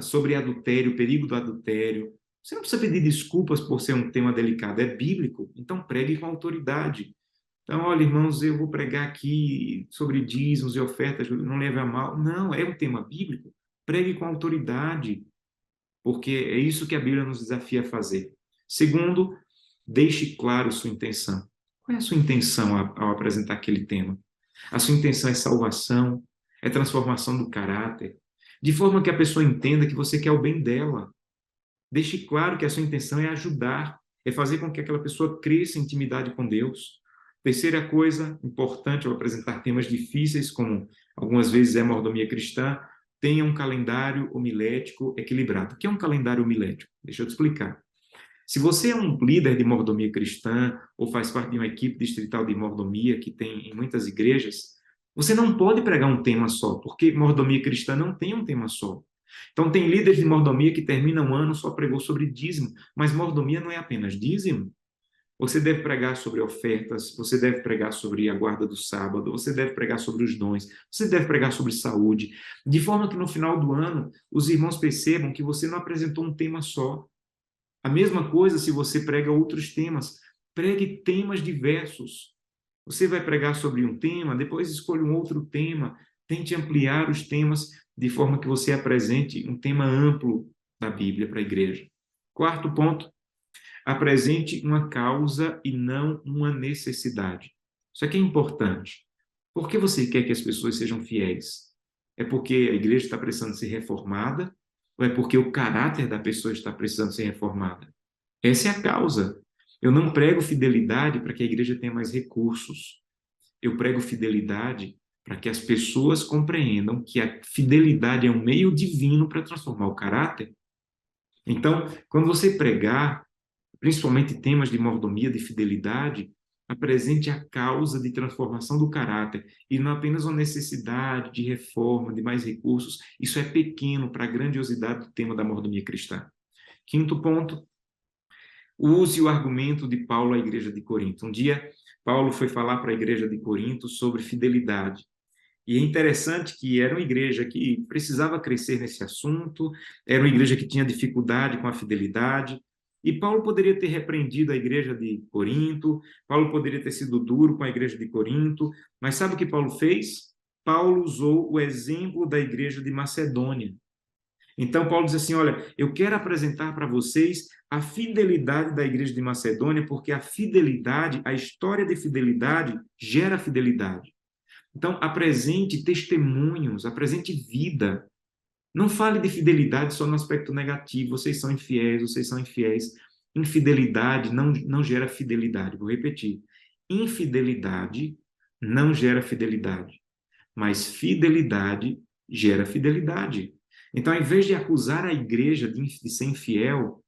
sobre adultério, perigo do adultério. Você não precisa pedir desculpas por ser um tema delicado, é bíblico, então pregue com autoridade. Então, olha, irmãos, eu vou pregar aqui sobre dízimos e ofertas, não leve a mal. Não, é um tema bíblico. Pregue com autoridade, porque é isso que a Bíblia nos desafia a fazer. Segundo, deixe claro sua intenção. Qual é a sua intenção ao apresentar aquele tema? A sua intenção é salvação, é transformação do caráter, de forma que a pessoa entenda que você quer o bem dela. Deixe claro que a sua intenção é ajudar, é fazer com que aquela pessoa cresça em intimidade com Deus. Terceira coisa importante ao apresentar temas difíceis, como algumas vezes é a mordomia cristã, tenha um calendário homilético equilibrado. O que é um calendário homilético? Deixa eu te explicar. Se você é um líder de mordomia cristã ou faz parte de uma equipe distrital de mordomia que tem em muitas igrejas, você não pode pregar um tema só, porque mordomia cristã não tem um tema só. Então, tem líderes de mordomia que terminam o ano só pregou sobre dízimo, mas mordomia não é apenas dízimo. Você deve pregar sobre ofertas, você deve pregar sobre a guarda do sábado, você deve pregar sobre os dons, você deve pregar sobre saúde, de forma que no final do ano os irmãos percebam que você não apresentou um tema só. A mesma coisa se você prega outros temas. Pregue temas diversos. Você vai pregar sobre um tema, depois escolha um outro tema. Tente ampliar os temas de forma que você apresente um tema amplo da Bíblia para a igreja. Quarto ponto, apresente uma causa e não uma necessidade. Isso aqui é importante. Por que você quer que as pessoas sejam fiéis? É porque a igreja está precisando ser reformada? Ou é porque o caráter da pessoa está precisando ser reformada? Essa é a causa. Eu não prego fidelidade para que a igreja tenha mais recursos. Eu prego fidelidade para que as pessoas compreendam que a fidelidade é um meio divino para transformar o caráter. Então, quando você pregar, principalmente temas de mordomia, de fidelidade, apresente a causa de transformação do caráter e não apenas uma necessidade de reforma, de mais recursos. Isso é pequeno para a grandiosidade do tema da mordomia cristã. Quinto ponto, use o argumento de Paulo à igreja de Corinto. Um dia, Paulo foi falar para a igreja de Corinto sobre fidelidade. E é interessante que era uma igreja que precisava crescer nesse assunto, era uma igreja que tinha dificuldade com a fidelidade, e Paulo poderia ter repreendido a igreja de Corinto, Paulo poderia ter sido duro com a igreja de Corinto, mas sabe o que Paulo fez? Paulo usou o exemplo da igreja de Macedônia. Então, Paulo diz assim, olha, eu quero apresentar para vocês a fidelidade da igreja de Macedônia, porque a fidelidade, a história de fidelidade gera fidelidade. Então, apresente testemunhos, apresente vida. Não fale de fidelidade só no aspecto negativo, vocês são infiéis, vocês são infiéis. Infidelidade não gera fidelidade. Vou repetir. Infidelidade não gera fidelidade, mas fidelidade gera fidelidade. Então, ao invés de acusar a igreja de ser infiel,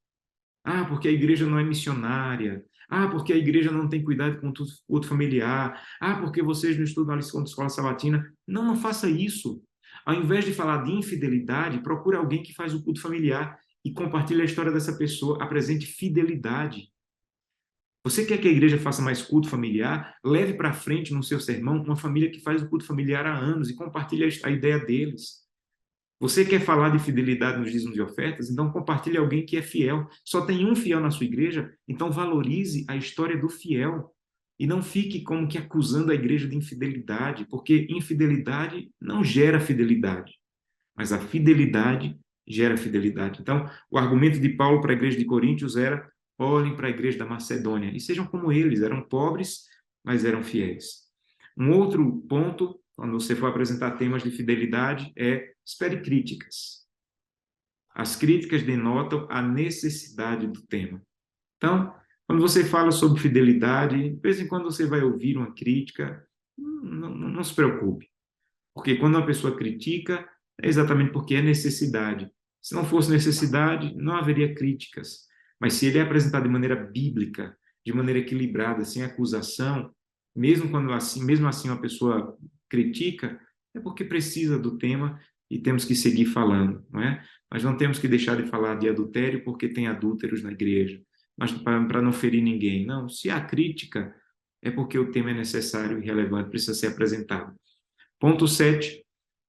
porque a igreja não é missionária, porque a igreja não tem cuidado com o culto familiar, porque vocês não estudam a lição de escola sabatina, não faça isso. Ao invés de falar de infidelidade, procure alguém que faz o culto familiar e compartilhe a história dessa pessoa, apresente fidelidade. Você quer que a igreja faça mais culto familiar? Leve para frente no seu sermão uma família que faz o culto familiar há anos e compartilhe a ideia deles. Você quer falar de fidelidade nos dízimos e ofertas? Então compartilhe alguém que é fiel. Só tem um fiel na sua igreja, então valorize a história do fiel. E não fique como que acusando a igreja de infidelidade, porque infidelidade não gera fidelidade, mas a fidelidade gera fidelidade. Então, o argumento de Paulo para a igreja de Coríntios era: olhem para a igreja da Macedônia e sejam como eles, eram pobres, mas eram fiéis. Um outro ponto, quando você for apresentar temas de fidelidade, é espere críticas. As críticas denotam a necessidade do tema. Então, quando você fala sobre fidelidade, de vez em quando você vai ouvir uma crítica, não se preocupe, porque quando uma pessoa critica, é exatamente porque é necessidade. Se não fosse necessidade, não haveria críticas. Mas se ele é apresentado de maneira bíblica, de maneira equilibrada, sem acusação, mesmo assim uma pessoa critica, é porque precisa do tema e temos que seguir falando, não é? Mas não temos que deixar de falar de adultério porque tem adúlteros na igreja, mas para não ferir ninguém. Não, se há crítica, é porque o tema é necessário e relevante, precisa ser apresentado. Ponto 7,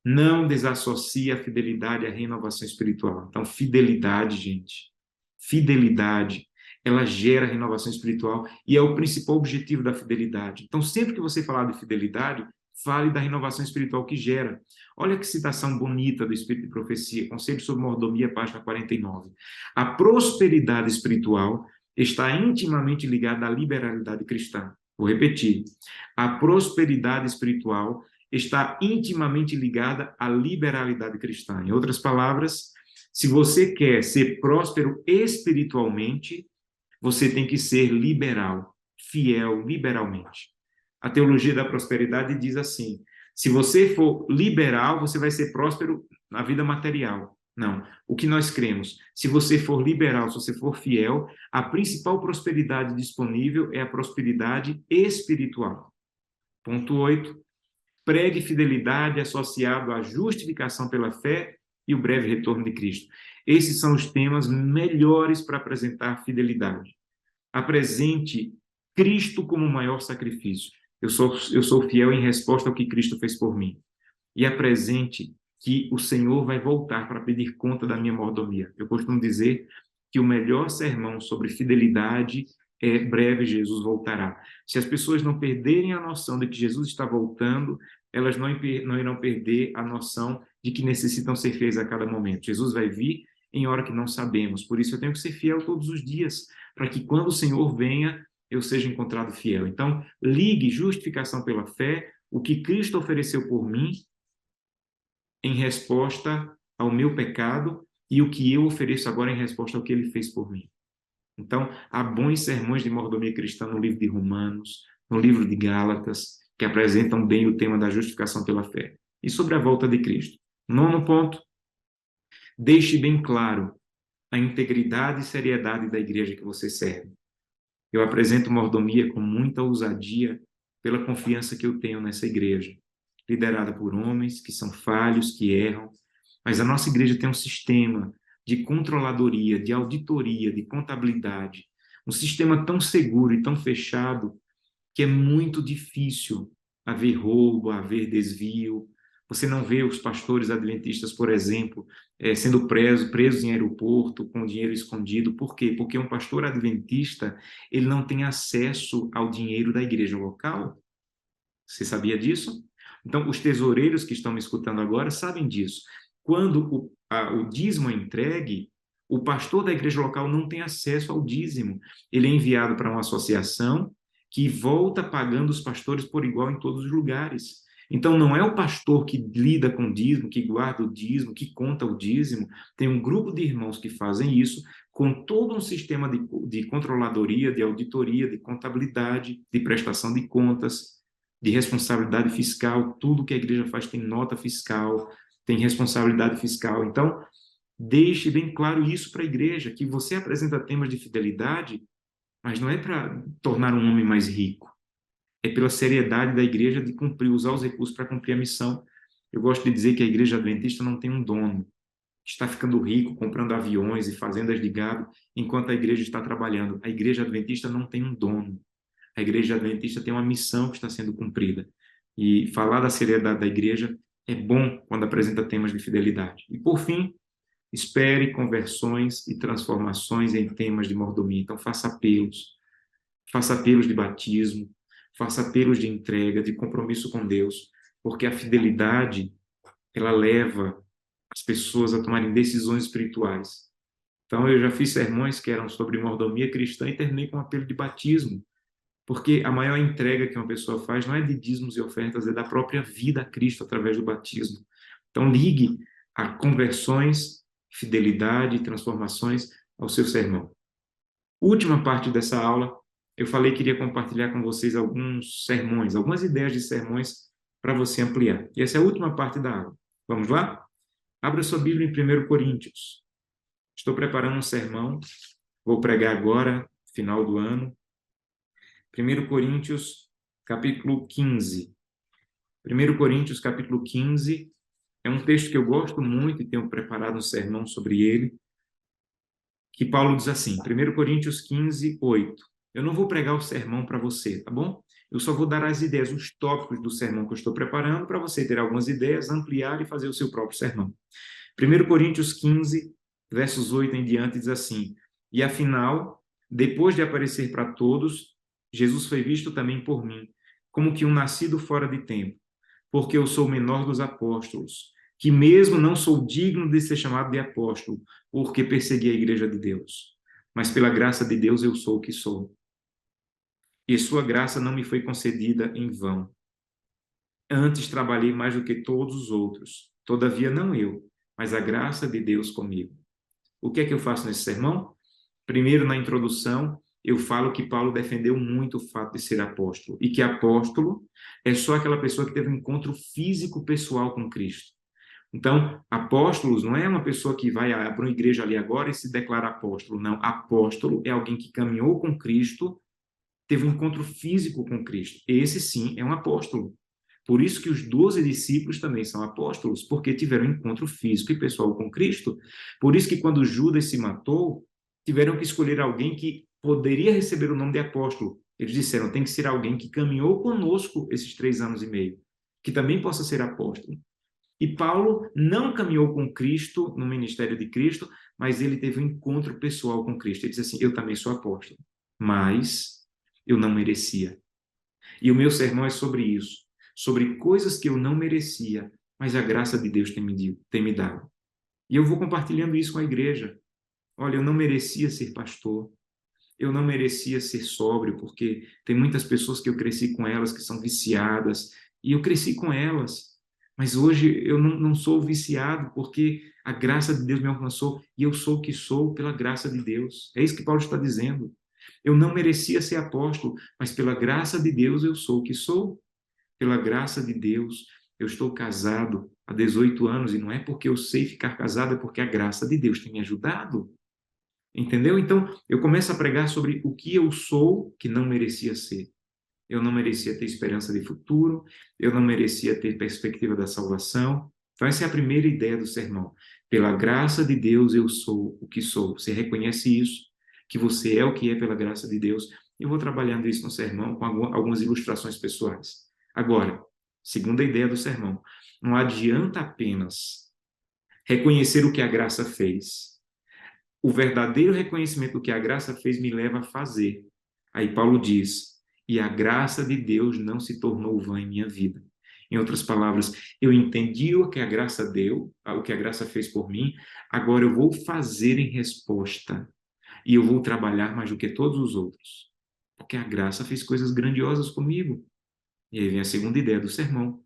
não desassocie a fidelidade à renovação espiritual. Então, fidelidade, gente, fidelidade, ela gera renovação espiritual e é o principal objetivo da fidelidade. Então, sempre que você falar de fidelidade, fale da renovação espiritual que gera. Olha que citação bonita do Espírito de Profecia, Conselho sobre Mordomia, página 49. A prosperidade espiritual está intimamente ligada à liberalidade cristã. Vou repetir. A prosperidade espiritual está intimamente ligada à liberalidade cristã. Em outras palavras, se você quer ser próspero espiritualmente, você tem que ser liberal, fiel liberalmente. A teologia da prosperidade diz assim: se você for liberal, você vai ser próspero na vida material. Não. O que nós cremos? Se você for liberal, se você for fiel, a principal prosperidade disponível é a prosperidade espiritual. Ponto 8. Pregue fidelidade associado à justificação pela fé e o breve retorno de Cristo. Esses são os temas melhores para apresentar fidelidade. Apresente Cristo como o maior sacrifício. Eu sou fiel em resposta ao que Cristo fez por mim. E apresente que o Senhor vai voltar para pedir conta da minha mordomia. Eu costumo dizer que o melhor sermão sobre fidelidade é: breve Jesus voltará. Se as pessoas não perderem a noção de que Jesus está voltando, elas não irão perder a noção de que necessitam ser fiéis a cada momento. Jesus vai vir em hora que não sabemos. Por isso eu tenho que ser fiel todos os dias, para que quando o Senhor venha, eu seja encontrado fiel. Então, ligue justificação pela fé, o que Cristo ofereceu por mim, em resposta ao meu pecado, e o que eu ofereço agora em resposta ao que ele fez por mim. Então, há bons sermões de mordomia cristã no livro de Romanos, no livro de Gálatas, que apresentam bem o tema da justificação pela fé. E sobre a volta de Cristo. 9º ponto, deixe bem claro a integridade e seriedade da igreja que você serve. Eu apresento mordomia com muita ousadia pela confiança que eu tenho nessa igreja, liderada por homens que são falhos, que erram, mas a nossa igreja tem um sistema de controladoria, de auditoria, de contabilidade, um sistema tão seguro e tão fechado que é muito difícil haver roubo, haver desvio. Você não vê os pastores adventistas, por exemplo, sendo presos em aeroporto com dinheiro escondido. Por quê? Porque um pastor adventista, ele não tem acesso ao dinheiro da igreja local. Você sabia disso? Então, os tesoureiros que estão me escutando agora sabem disso. Quando o dízimo é entregue, o pastor da igreja local não tem acesso ao dízimo. Ele é enviado para uma associação que volta pagando os pastores por igual em todos os lugares. Então, não é o pastor que lida com o dízimo, que guarda o dízimo, que conta o dízimo. Tem um grupo de irmãos que fazem isso, com todo um sistema de controladoria, de auditoria, de contabilidade, de prestação de contas, de responsabilidade fiscal. Tudo que a igreja faz tem nota fiscal, tem responsabilidade fiscal. Então, deixe bem claro isso para a igreja, que você apresenta temas de fidelidade, mas não é para tornar um homem mais rico, é pela seriedade da igreja de cumprir, usar os recursos para cumprir a missão. Eu gosto de dizer que a igreja adventista não tem um dono, que está ficando rico, comprando aviões e fazendas de gado, enquanto a igreja está trabalhando. A igreja adventista não tem um dono. A igreja adventista tem uma missão que está sendo cumprida. E falar da seriedade da igreja é bom quando apresenta temas de fidelidade. E, por fim, espere conversões e transformações em temas de mordomia. Então, faça apelos de batismo, faça apelos de entrega, de compromisso com Deus, porque a fidelidade, ela leva as pessoas a tomarem decisões espirituais. Então, eu já fiz sermões que eram sobre mordomia cristã e terminei com um apelo de batismo, porque a maior entrega que uma pessoa faz não é de dízimos e ofertas, é da própria vida a Cristo através do batismo. Então, ligue a conversões, fidelidade e transformações ao seu sermão. Última parte dessa aula, eu falei que iria compartilhar com vocês alguns sermões, algumas ideias de sermões para você ampliar. E essa é a última parte da aula. Vamos lá? Abra sua Bíblia em 1 Coríntios. Estou preparando um sermão, vou pregar agora, final do ano. 1 Coríntios, capítulo 15. 1 Coríntios, capítulo 15, é um texto que eu gosto muito e tenho preparado um sermão sobre ele, que Paulo diz assim, 1 Coríntios 15, 8. Eu não vou pregar o sermão para você, tá bom? Eu só vou dar as ideias, os tópicos do sermão que eu estou preparando para você ter algumas ideias, ampliar e fazer o seu próprio sermão. 1 Coríntios 15, versos 8 em diante, diz assim, e afinal, depois de aparecer para todos, Jesus foi visto também por mim, como que um nascido fora de tempo, porque eu sou o menor dos apóstolos, que mesmo não sou digno de ser chamado de apóstolo, porque persegui a igreja de Deus. Mas pela graça de Deus eu sou o que sou. E sua graça não me foi concedida em vão. Antes trabalhei mais do que todos os outros. Todavia não eu, mas a graça de Deus comigo. O que é que eu faço nesse sermão? Primeiro, na introdução, eu falo que Paulo defendeu muito o fato de ser apóstolo, e que apóstolo é só aquela pessoa que teve um encontro físico pessoal com Cristo. Então, apóstolos não é uma pessoa que vai para uma igreja ali agora e se declara apóstolo. Não, apóstolo é alguém que caminhou com Cristo, teve um encontro físico com Cristo. Esse sim é um apóstolo. Por isso que os 12 discípulos também são apóstolos, porque tiveram um encontro físico e pessoal com Cristo. Por isso que quando Judas se matou, tiveram que escolher alguém que poderia receber o nome de apóstolo. Eles disseram, tem que ser alguém que caminhou conosco esses 3 anos e meio, que também possa ser apóstolo. E Paulo não caminhou com Cristo, no ministério de Cristo, mas ele teve um encontro pessoal com Cristo. Ele disse assim, eu também sou apóstolo, mas eu não merecia. E o meu sermão é sobre isso, sobre coisas que eu não merecia, mas a graça de Deus tem me dado. E eu vou compartilhando isso com a igreja. Olha, eu não merecia ser pastor, eu não merecia ser sóbrio, porque tem muitas pessoas que eu cresci com elas que são viciadas, e eu cresci com elas. Mas hoje eu não sou viciado, porque a graça de Deus me alcançou, e eu sou o que sou pela graça de Deus. É isso que Paulo está dizendo. Eu não merecia ser apóstolo, mas pela graça de Deus eu sou o que sou. Pela graça de Deus, eu estou casado há 18 anos, e não é porque eu sei ficar casado, é porque a graça de Deus tem me ajudado. Entendeu? Então, eu começo a pregar sobre o que eu sou que não merecia ser. Eu não merecia ter esperança de futuro, eu não merecia ter perspectiva da salvação. Então, essa é a primeira ideia do sermão. Pela graça de Deus, eu sou o que sou. Você reconhece isso, que você é o que é pela graça de Deus. Eu vou trabalhando isso no sermão com algumas ilustrações pessoais. Agora, segunda ideia do sermão. Não adianta apenas reconhecer o que a graça fez. O verdadeiro reconhecimento do que a graça fez me leva a fazer. Aí Paulo diz, e a graça de Deus não se tornou vã em minha vida. Em outras palavras, eu entendi o que a graça deu, o que a graça fez por mim, agora eu vou fazer em resposta. E eu vou trabalhar mais do que todos os outros. Porque a graça fez coisas grandiosas comigo. E aí vem a segunda ideia do sermão.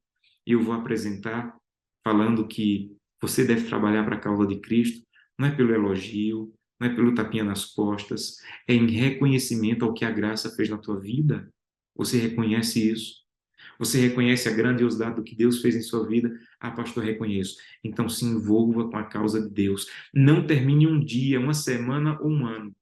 E eu vou apresentar falando que você deve trabalhar para a causa de Cristo, não é pelo elogio, não é pelo tapinha nas costas, é em reconhecimento ao que a graça fez na tua vida. Você reconhece isso? Você reconhece a grandiosidade do que Deus fez em sua vida? Ah, pastor, reconheço. Então se envolva com a causa de Deus. Não termine um dia, uma semana ou um ano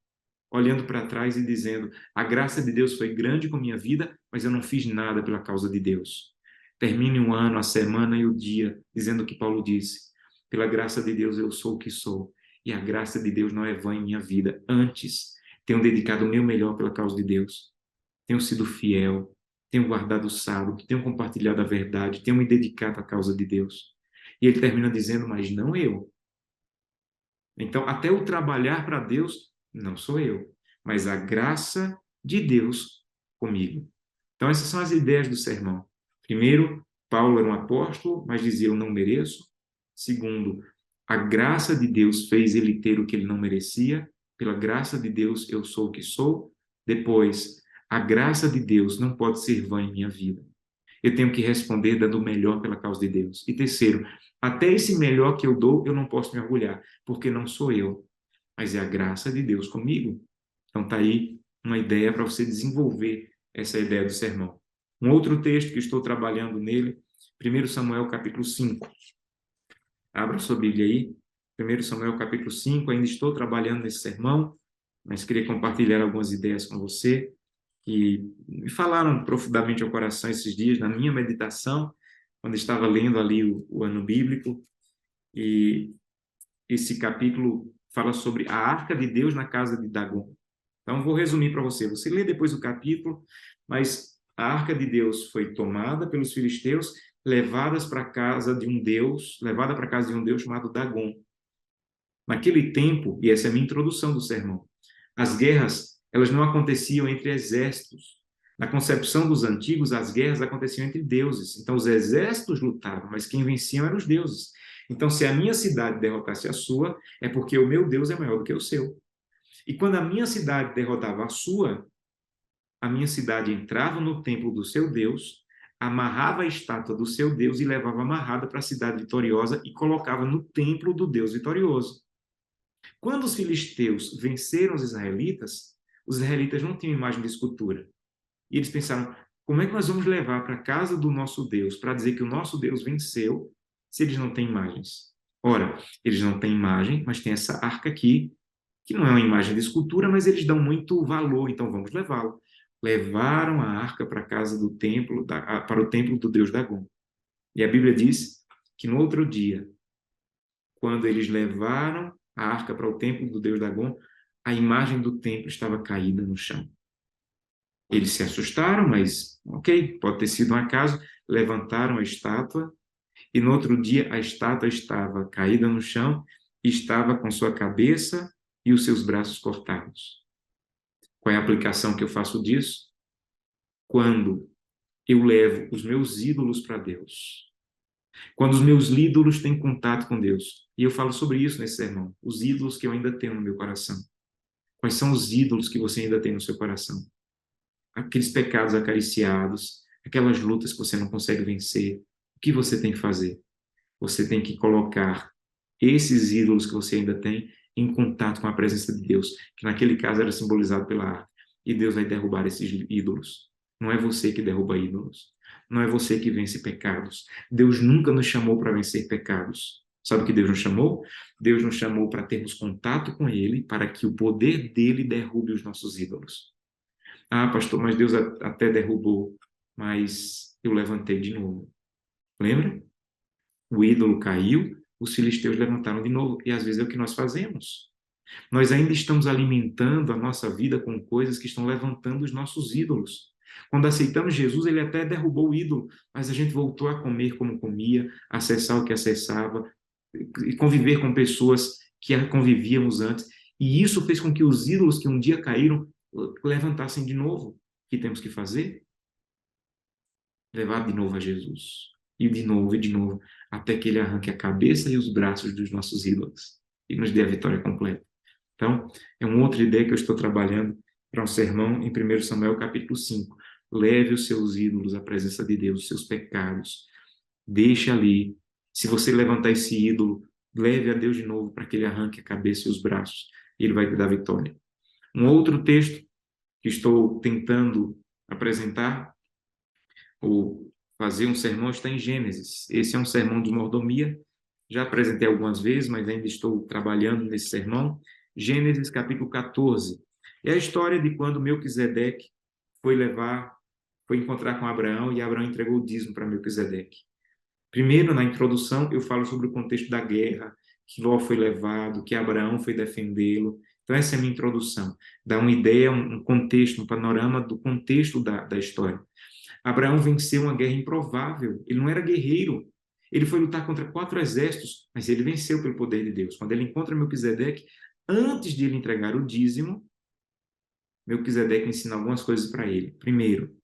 olhando para trás e dizendo: a graça de Deus foi grande com a minha vida, mas eu não fiz nada pela causa de Deus. Termine um ano, a semana e o dia dizendo o que Paulo disse: pela graça de Deus eu sou o que sou, e a graça de Deus não é vã em minha vida. Antes, tenho dedicado o meu melhor pela causa de Deus. Tenho sido fiel, tenho guardado o sábado, tenho compartilhado a verdade, tenho me dedicado à causa de Deus. E ele termina dizendo: mas não eu. Então, até o trabalhar para Deus não sou eu, mas a graça de Deus comigo. Então, essas são as ideias do sermão. Primeiro, Paulo era um apóstolo, mas dizia: eu não mereço. Segundo, a graça de Deus fez ele ter o que ele não merecia. Pela graça de Deus, eu sou o que sou. Depois, a graça de Deus não pode ser vã em minha vida. Eu tenho que responder dando o melhor pela causa de Deus. E terceiro, até esse melhor que eu dou, eu não posso me orgulhar, porque não sou eu, mas é a graça de Deus comigo. Então tá aí uma ideia para você desenvolver essa ideia do sermão. Um outro texto que estou trabalhando nele, 1 Samuel capítulo 5. Abra sua Bíblia aí, 1 Samuel capítulo 5, ainda estou trabalhando nesse sermão, mas queria compartilhar algumas ideias com você que me falaram profundamente ao coração esses dias, na minha meditação, quando estava lendo ali o ano bíblico, e esse capítulo fala sobre a arca de Deus na casa de Dagom. Então, vou resumir para você. Você lê depois o capítulo, mas a arca de Deus foi tomada pelos filisteus, levada para casa de um Deus chamado Dagom. Naquele tempo, e essa é a minha introdução do sermão, as guerras, elas não aconteciam entre exércitos. Na concepção dos antigos, as guerras aconteciam entre deuses. Então, os exércitos lutavam, mas quem venciam eram os deuses. Então, se a minha cidade derrotasse a sua, é porque o meu Deus é maior do que o seu. E quando a minha cidade derrotava a minha cidade entrava no templo do seu Deus, amarrava a estátua do seu Deus e levava amarrada para a cidade vitoriosa e colocava no templo do Deus vitorioso. Quando os filisteus venceram os israelitas não tinham imagem de escultura. E eles pensaram: como é que nós vamos levar para a casa do nosso Deus para dizer que o nosso Deus venceu se eles não têm imagens? Ora, eles não têm imagem, mas tem essa arca aqui, que não é uma imagem de escultura, mas eles dão muito valor, então vamos levá-lo. Levaram a arca para a casa do templo, para o templo do Deus Dagom. E a Bíblia diz que no outro dia, quando eles levaram a arca para o templo do Deus Dagom, a imagem do templo estava caída no chão. Eles se assustaram, mas ok, pode ter sido um acaso, levantaram a estátua e no outro dia a estátua estava caída no chão e estava com sua cabeça e os seus braços cortados. Qual é a aplicação que eu faço disso? Quando eu levo os meus ídolos para Deus, quando os meus ídolos têm contato com Deus, e eu falo sobre isso nesse sermão, os ídolos que eu ainda tenho no meu coração. Quais são os ídolos que você ainda tem no seu coração? Aqueles pecados acariciados, aquelas lutas que você não consegue vencer. O que você tem que fazer? Você tem que colocar esses ídolos que você ainda tem em contato com a presença de Deus, que naquele caso era simbolizado pela arca. E Deus vai derrubar esses ídolos. Não é você que derruba ídolos. Não é você que vence pecados. Deus nunca nos chamou para vencer pecados. Sabe o que Deus nos chamou? Deus nos chamou para termos contato com Ele, para que o poder dele derrube os nossos ídolos. Ah, pastor, mas Deus até derrubou, mas eu levantei de novo. Lembra? O ídolo caiu, os filisteus levantaram de novo. E às vezes é o que nós fazemos. Nós ainda estamos alimentando a nossa vida com coisas que estão levantando os nossos ídolos. Quando aceitamos Jesus, ele até derrubou o ídolo, mas a gente voltou a comer como comia, acessar o que acessava, e conviver com pessoas que convivíamos antes. E isso fez com que os ídolos que um dia caíram levantassem de novo. O que temos que fazer? Levar de novo a Jesus. e de novo, até que ele arranque a cabeça e os braços dos nossos ídolos e nos dê a vitória completa. Então, é uma outra ideia que eu estou trabalhando para um sermão em 1 Samuel capítulo 5. Leve os seus ídolos à presença de Deus, os seus pecados. Deixe ali. Se você levantar esse ídolo, leve a Deus de novo para que ele arranque a cabeça e os braços. E ele vai te dar vitória. Um outro texto que estou tentando apresentar, ou fazer um sermão, está em Gênesis. Esse é um sermão de mordomia. Já apresentei algumas vezes, mas ainda estou trabalhando nesse sermão. Gênesis capítulo 14. É a história de quando Melquisedeque foi encontrar com Abraão e Abraão entregou o dízimo para Melquisedeque. Primeiro, na introdução, eu falo sobre o contexto da guerra, que Ló foi levado, que Abraão foi defendê-lo. Então, essa é a minha introdução. Dá uma ideia, um contexto, um panorama do contexto da história. Abraão venceu uma guerra improvável. Ele não era guerreiro. Ele foi lutar contra 4 exércitos, mas ele venceu pelo poder de Deus. Quando ele encontra Melquisedeque, antes de ele entregar o dízimo, Melquisedeque ensina algumas coisas para ele. Primeiro,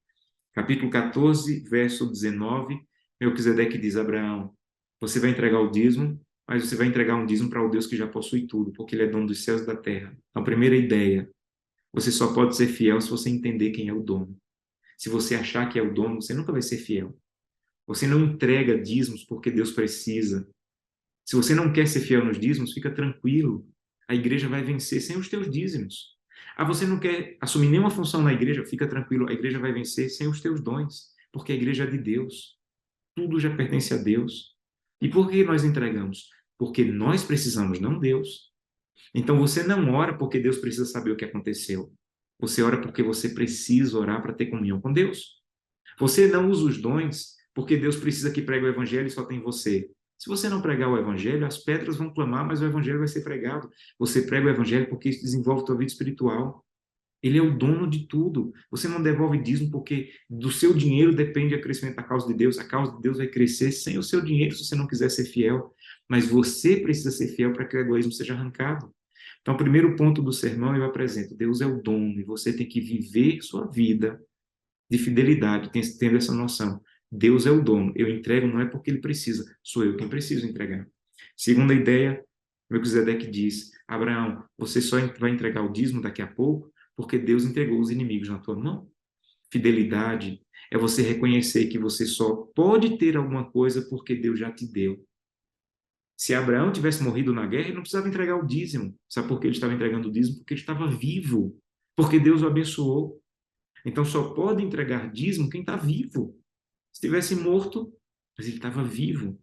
capítulo 14, verso 19, Melquisedeque diz a Abraão, você vai entregar o dízimo, mas você vai entregar um dízimo para o Deus que já possui tudo, porque ele é dono dos céus e da terra. Então, primeira ideia, você só pode ser fiel se você entender quem é o dono. Se você achar que é o dono, você nunca vai ser fiel. Você não entrega dízimos porque Deus precisa. Se você não quer ser fiel nos dízimos, fica tranquilo. A igreja vai vencer sem os teus dízimos. Ah, você não quer assumir nenhuma função na igreja? Fica tranquilo, a igreja vai vencer sem os teus dons, porque a igreja é de Deus. Tudo já pertence a Deus. E por que nós entregamos? Porque nós precisamos, não Deus. Então você não ora porque Deus precisa saber o que aconteceu. Você ora porque você precisa orar para ter comunhão com Deus. Você não usa os dons porque Deus precisa que pregue o evangelho e só tem você. Se você não pregar o evangelho, as pedras vão clamar, mas o evangelho vai ser pregado. Você prega o evangelho porque isso desenvolve a tua vida espiritual. Ele é o dono de tudo. Você não devolve dízimo porque do seu dinheiro depende o crescimento da causa de Deus. A causa de Deus vai crescer sem o seu dinheiro se você não quiser ser fiel. Mas você precisa ser fiel para que o egoísmo seja arrancado. Então, o primeiro ponto do sermão eu apresento. Deus é o dono e você tem que viver sua vida de fidelidade, tendo essa noção. Deus é o dono. Eu entrego não é porque ele precisa, sou eu quem preciso entregar. Segunda ideia, Melquisedeque diz, Abraão, você só vai entregar o dízimo daqui a pouco porque Deus entregou os inimigos na tua mão. Fidelidade é você reconhecer que você só pode ter alguma coisa porque Deus já te deu. Se Abraão tivesse morrido na guerra, ele não precisava entregar o dízimo. Sabe por que ele estava entregando o dízimo? Porque ele estava vivo, porque Deus o abençoou. Então só pode entregar dízimo quem está vivo. Se estivesse morto, mas ele estava vivo.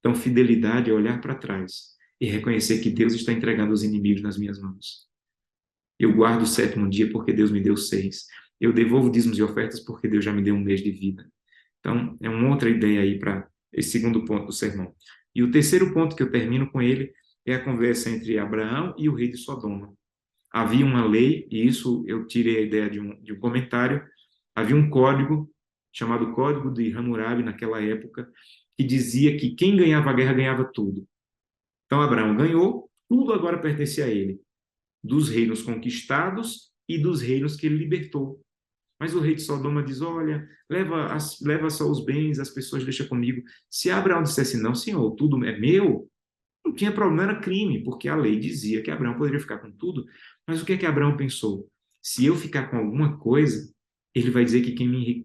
Então fidelidade é olhar para trás e reconhecer que Deus está entregando os inimigos nas minhas mãos. Eu guardo o 7º dia porque Deus me deu 6. Eu devolvo dízimos e ofertas porque Deus já me deu um mês de vida. Então, é uma outra ideia aí para esse segundo ponto do sermão. E o terceiro ponto que eu termino com ele é a conversa entre Abraão e o rei de Sodoma. Havia uma lei, e isso eu tirei a ideia de um comentário, havia um código, chamado Código de Hammurabi, naquela época, que dizia que quem ganhava a guerra ganhava tudo. Então, Abraão ganhou, tudo agora pertencia a ele, dos reinos conquistados e dos reinos que ele libertou. Mas o rei de Sodoma diz, olha, leva só os bens, as pessoas deixa comigo. Se Abraão dissesse, não, senhor, tudo é meu, não tinha problema, era crime, porque a lei dizia que Abraão poderia ficar com tudo. Mas o que é que Abraão pensou? Se eu ficar com alguma coisa, ele vai dizer que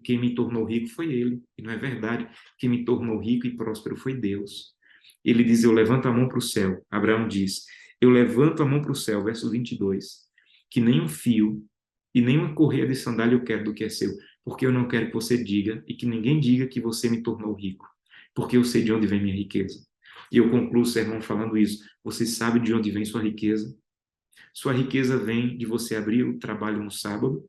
quem me tornou rico foi ele. E não é verdade. Quem me tornou rico e próspero foi Deus. Ele diz, eu levanto a mão para o céu. Abraão diz, eu levanto a mão para o céu, verso 22, que nem um fio e nem uma correia de sandália eu quero do que é seu, porque eu não quero que você diga e que ninguém diga que você me tornou rico, porque eu sei de onde vem minha riqueza. E eu concluo o sermão falando isso. Você sabe de onde vem sua riqueza? Sua riqueza vem de você abrir o trabalho no sábado?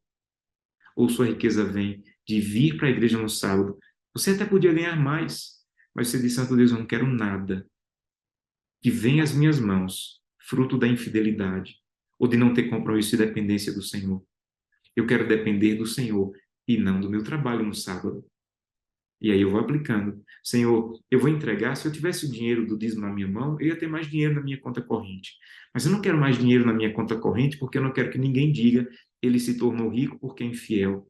Ou sua riqueza vem de vir para a igreja no sábado? Você até podia ganhar mais, mas você diz, Santo Deus, eu não quero nada que venha às minhas mãos, fruto da infidelidade, ou de não ter compromisso e dependência do Senhor. Eu quero depender do Senhor e não do meu trabalho no sábado. E aí eu vou aplicando. Senhor, eu vou entregar. Se eu tivesse o dinheiro do dízimo na minha mão, eu ia ter mais dinheiro na minha conta corrente. Mas eu não quero mais dinheiro na minha conta corrente porque eu não quero que ninguém diga ele se tornou rico porque é infiel.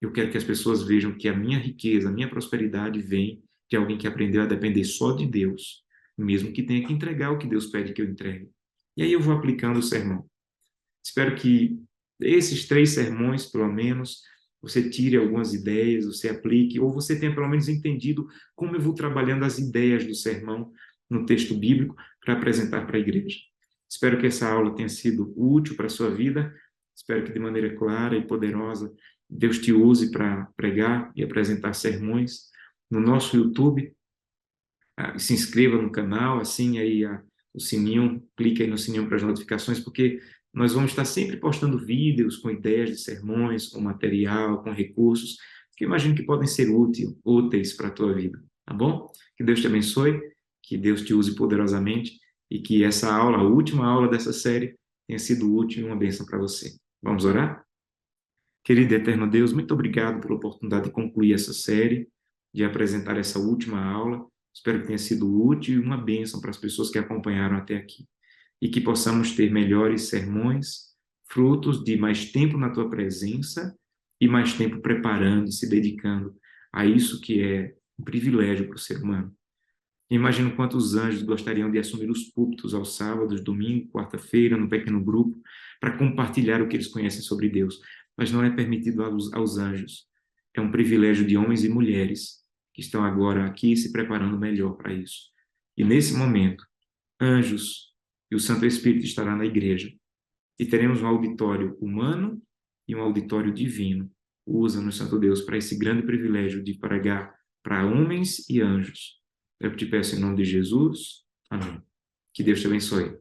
Eu quero que as pessoas vejam que a minha riqueza, a minha prosperidade vem de alguém que aprendeu a depender só de Deus, mesmo que tenha que entregar o que Deus pede que eu entregue. E aí eu vou aplicando o sermão. Espero que esses 3 sermões, pelo menos, você tire algumas ideias, você aplique, ou você tenha pelo menos entendido como eu vou trabalhando as ideias do sermão no texto bíblico para apresentar para a igreja. Espero que essa aula tenha sido útil para a sua vida. Espero que de maneira clara e poderosa Deus te use para pregar e apresentar sermões no nosso YouTube. Se inscreva no canal, assine aí o sininho, clique aí no sininho para as notificações, porque nós vamos estar sempre postando vídeos com ideias de sermões, com material, com recursos, que eu imagino que podem ser úteis para a tua vida, tá bom? Que Deus te abençoe, que Deus te use poderosamente e que essa aula, a última aula dessa série, tenha sido útil e uma bênção para você. Vamos orar? Querido e eterno Deus, muito obrigado pela oportunidade de concluir essa série, de apresentar essa última aula. Espero que tenha sido útil e uma bênção para as pessoas que acompanharam até aqui. E que possamos ter melhores sermões, frutos de mais tempo na tua presença e mais tempo preparando e se dedicando a isso que é um privilégio para o ser humano. Imagino quantos anjos gostariam de assumir os púlpitos aos sábados, domingo, quarta-feira, no pequeno grupo, para compartilhar o que eles conhecem sobre Deus. Mas não é permitido aos anjos. É um privilégio de homens e mulheres que estão agora aqui se preparando melhor para isso. E nesse momento, anjos e o Santo Espírito estará na igreja. E teremos um auditório humano e um auditório divino. Usa-nos, Santo Deus, para esse grande privilégio de pregar para homens e anjos. Eu te peço em nome de Jesus. Amém. Que Deus te abençoe.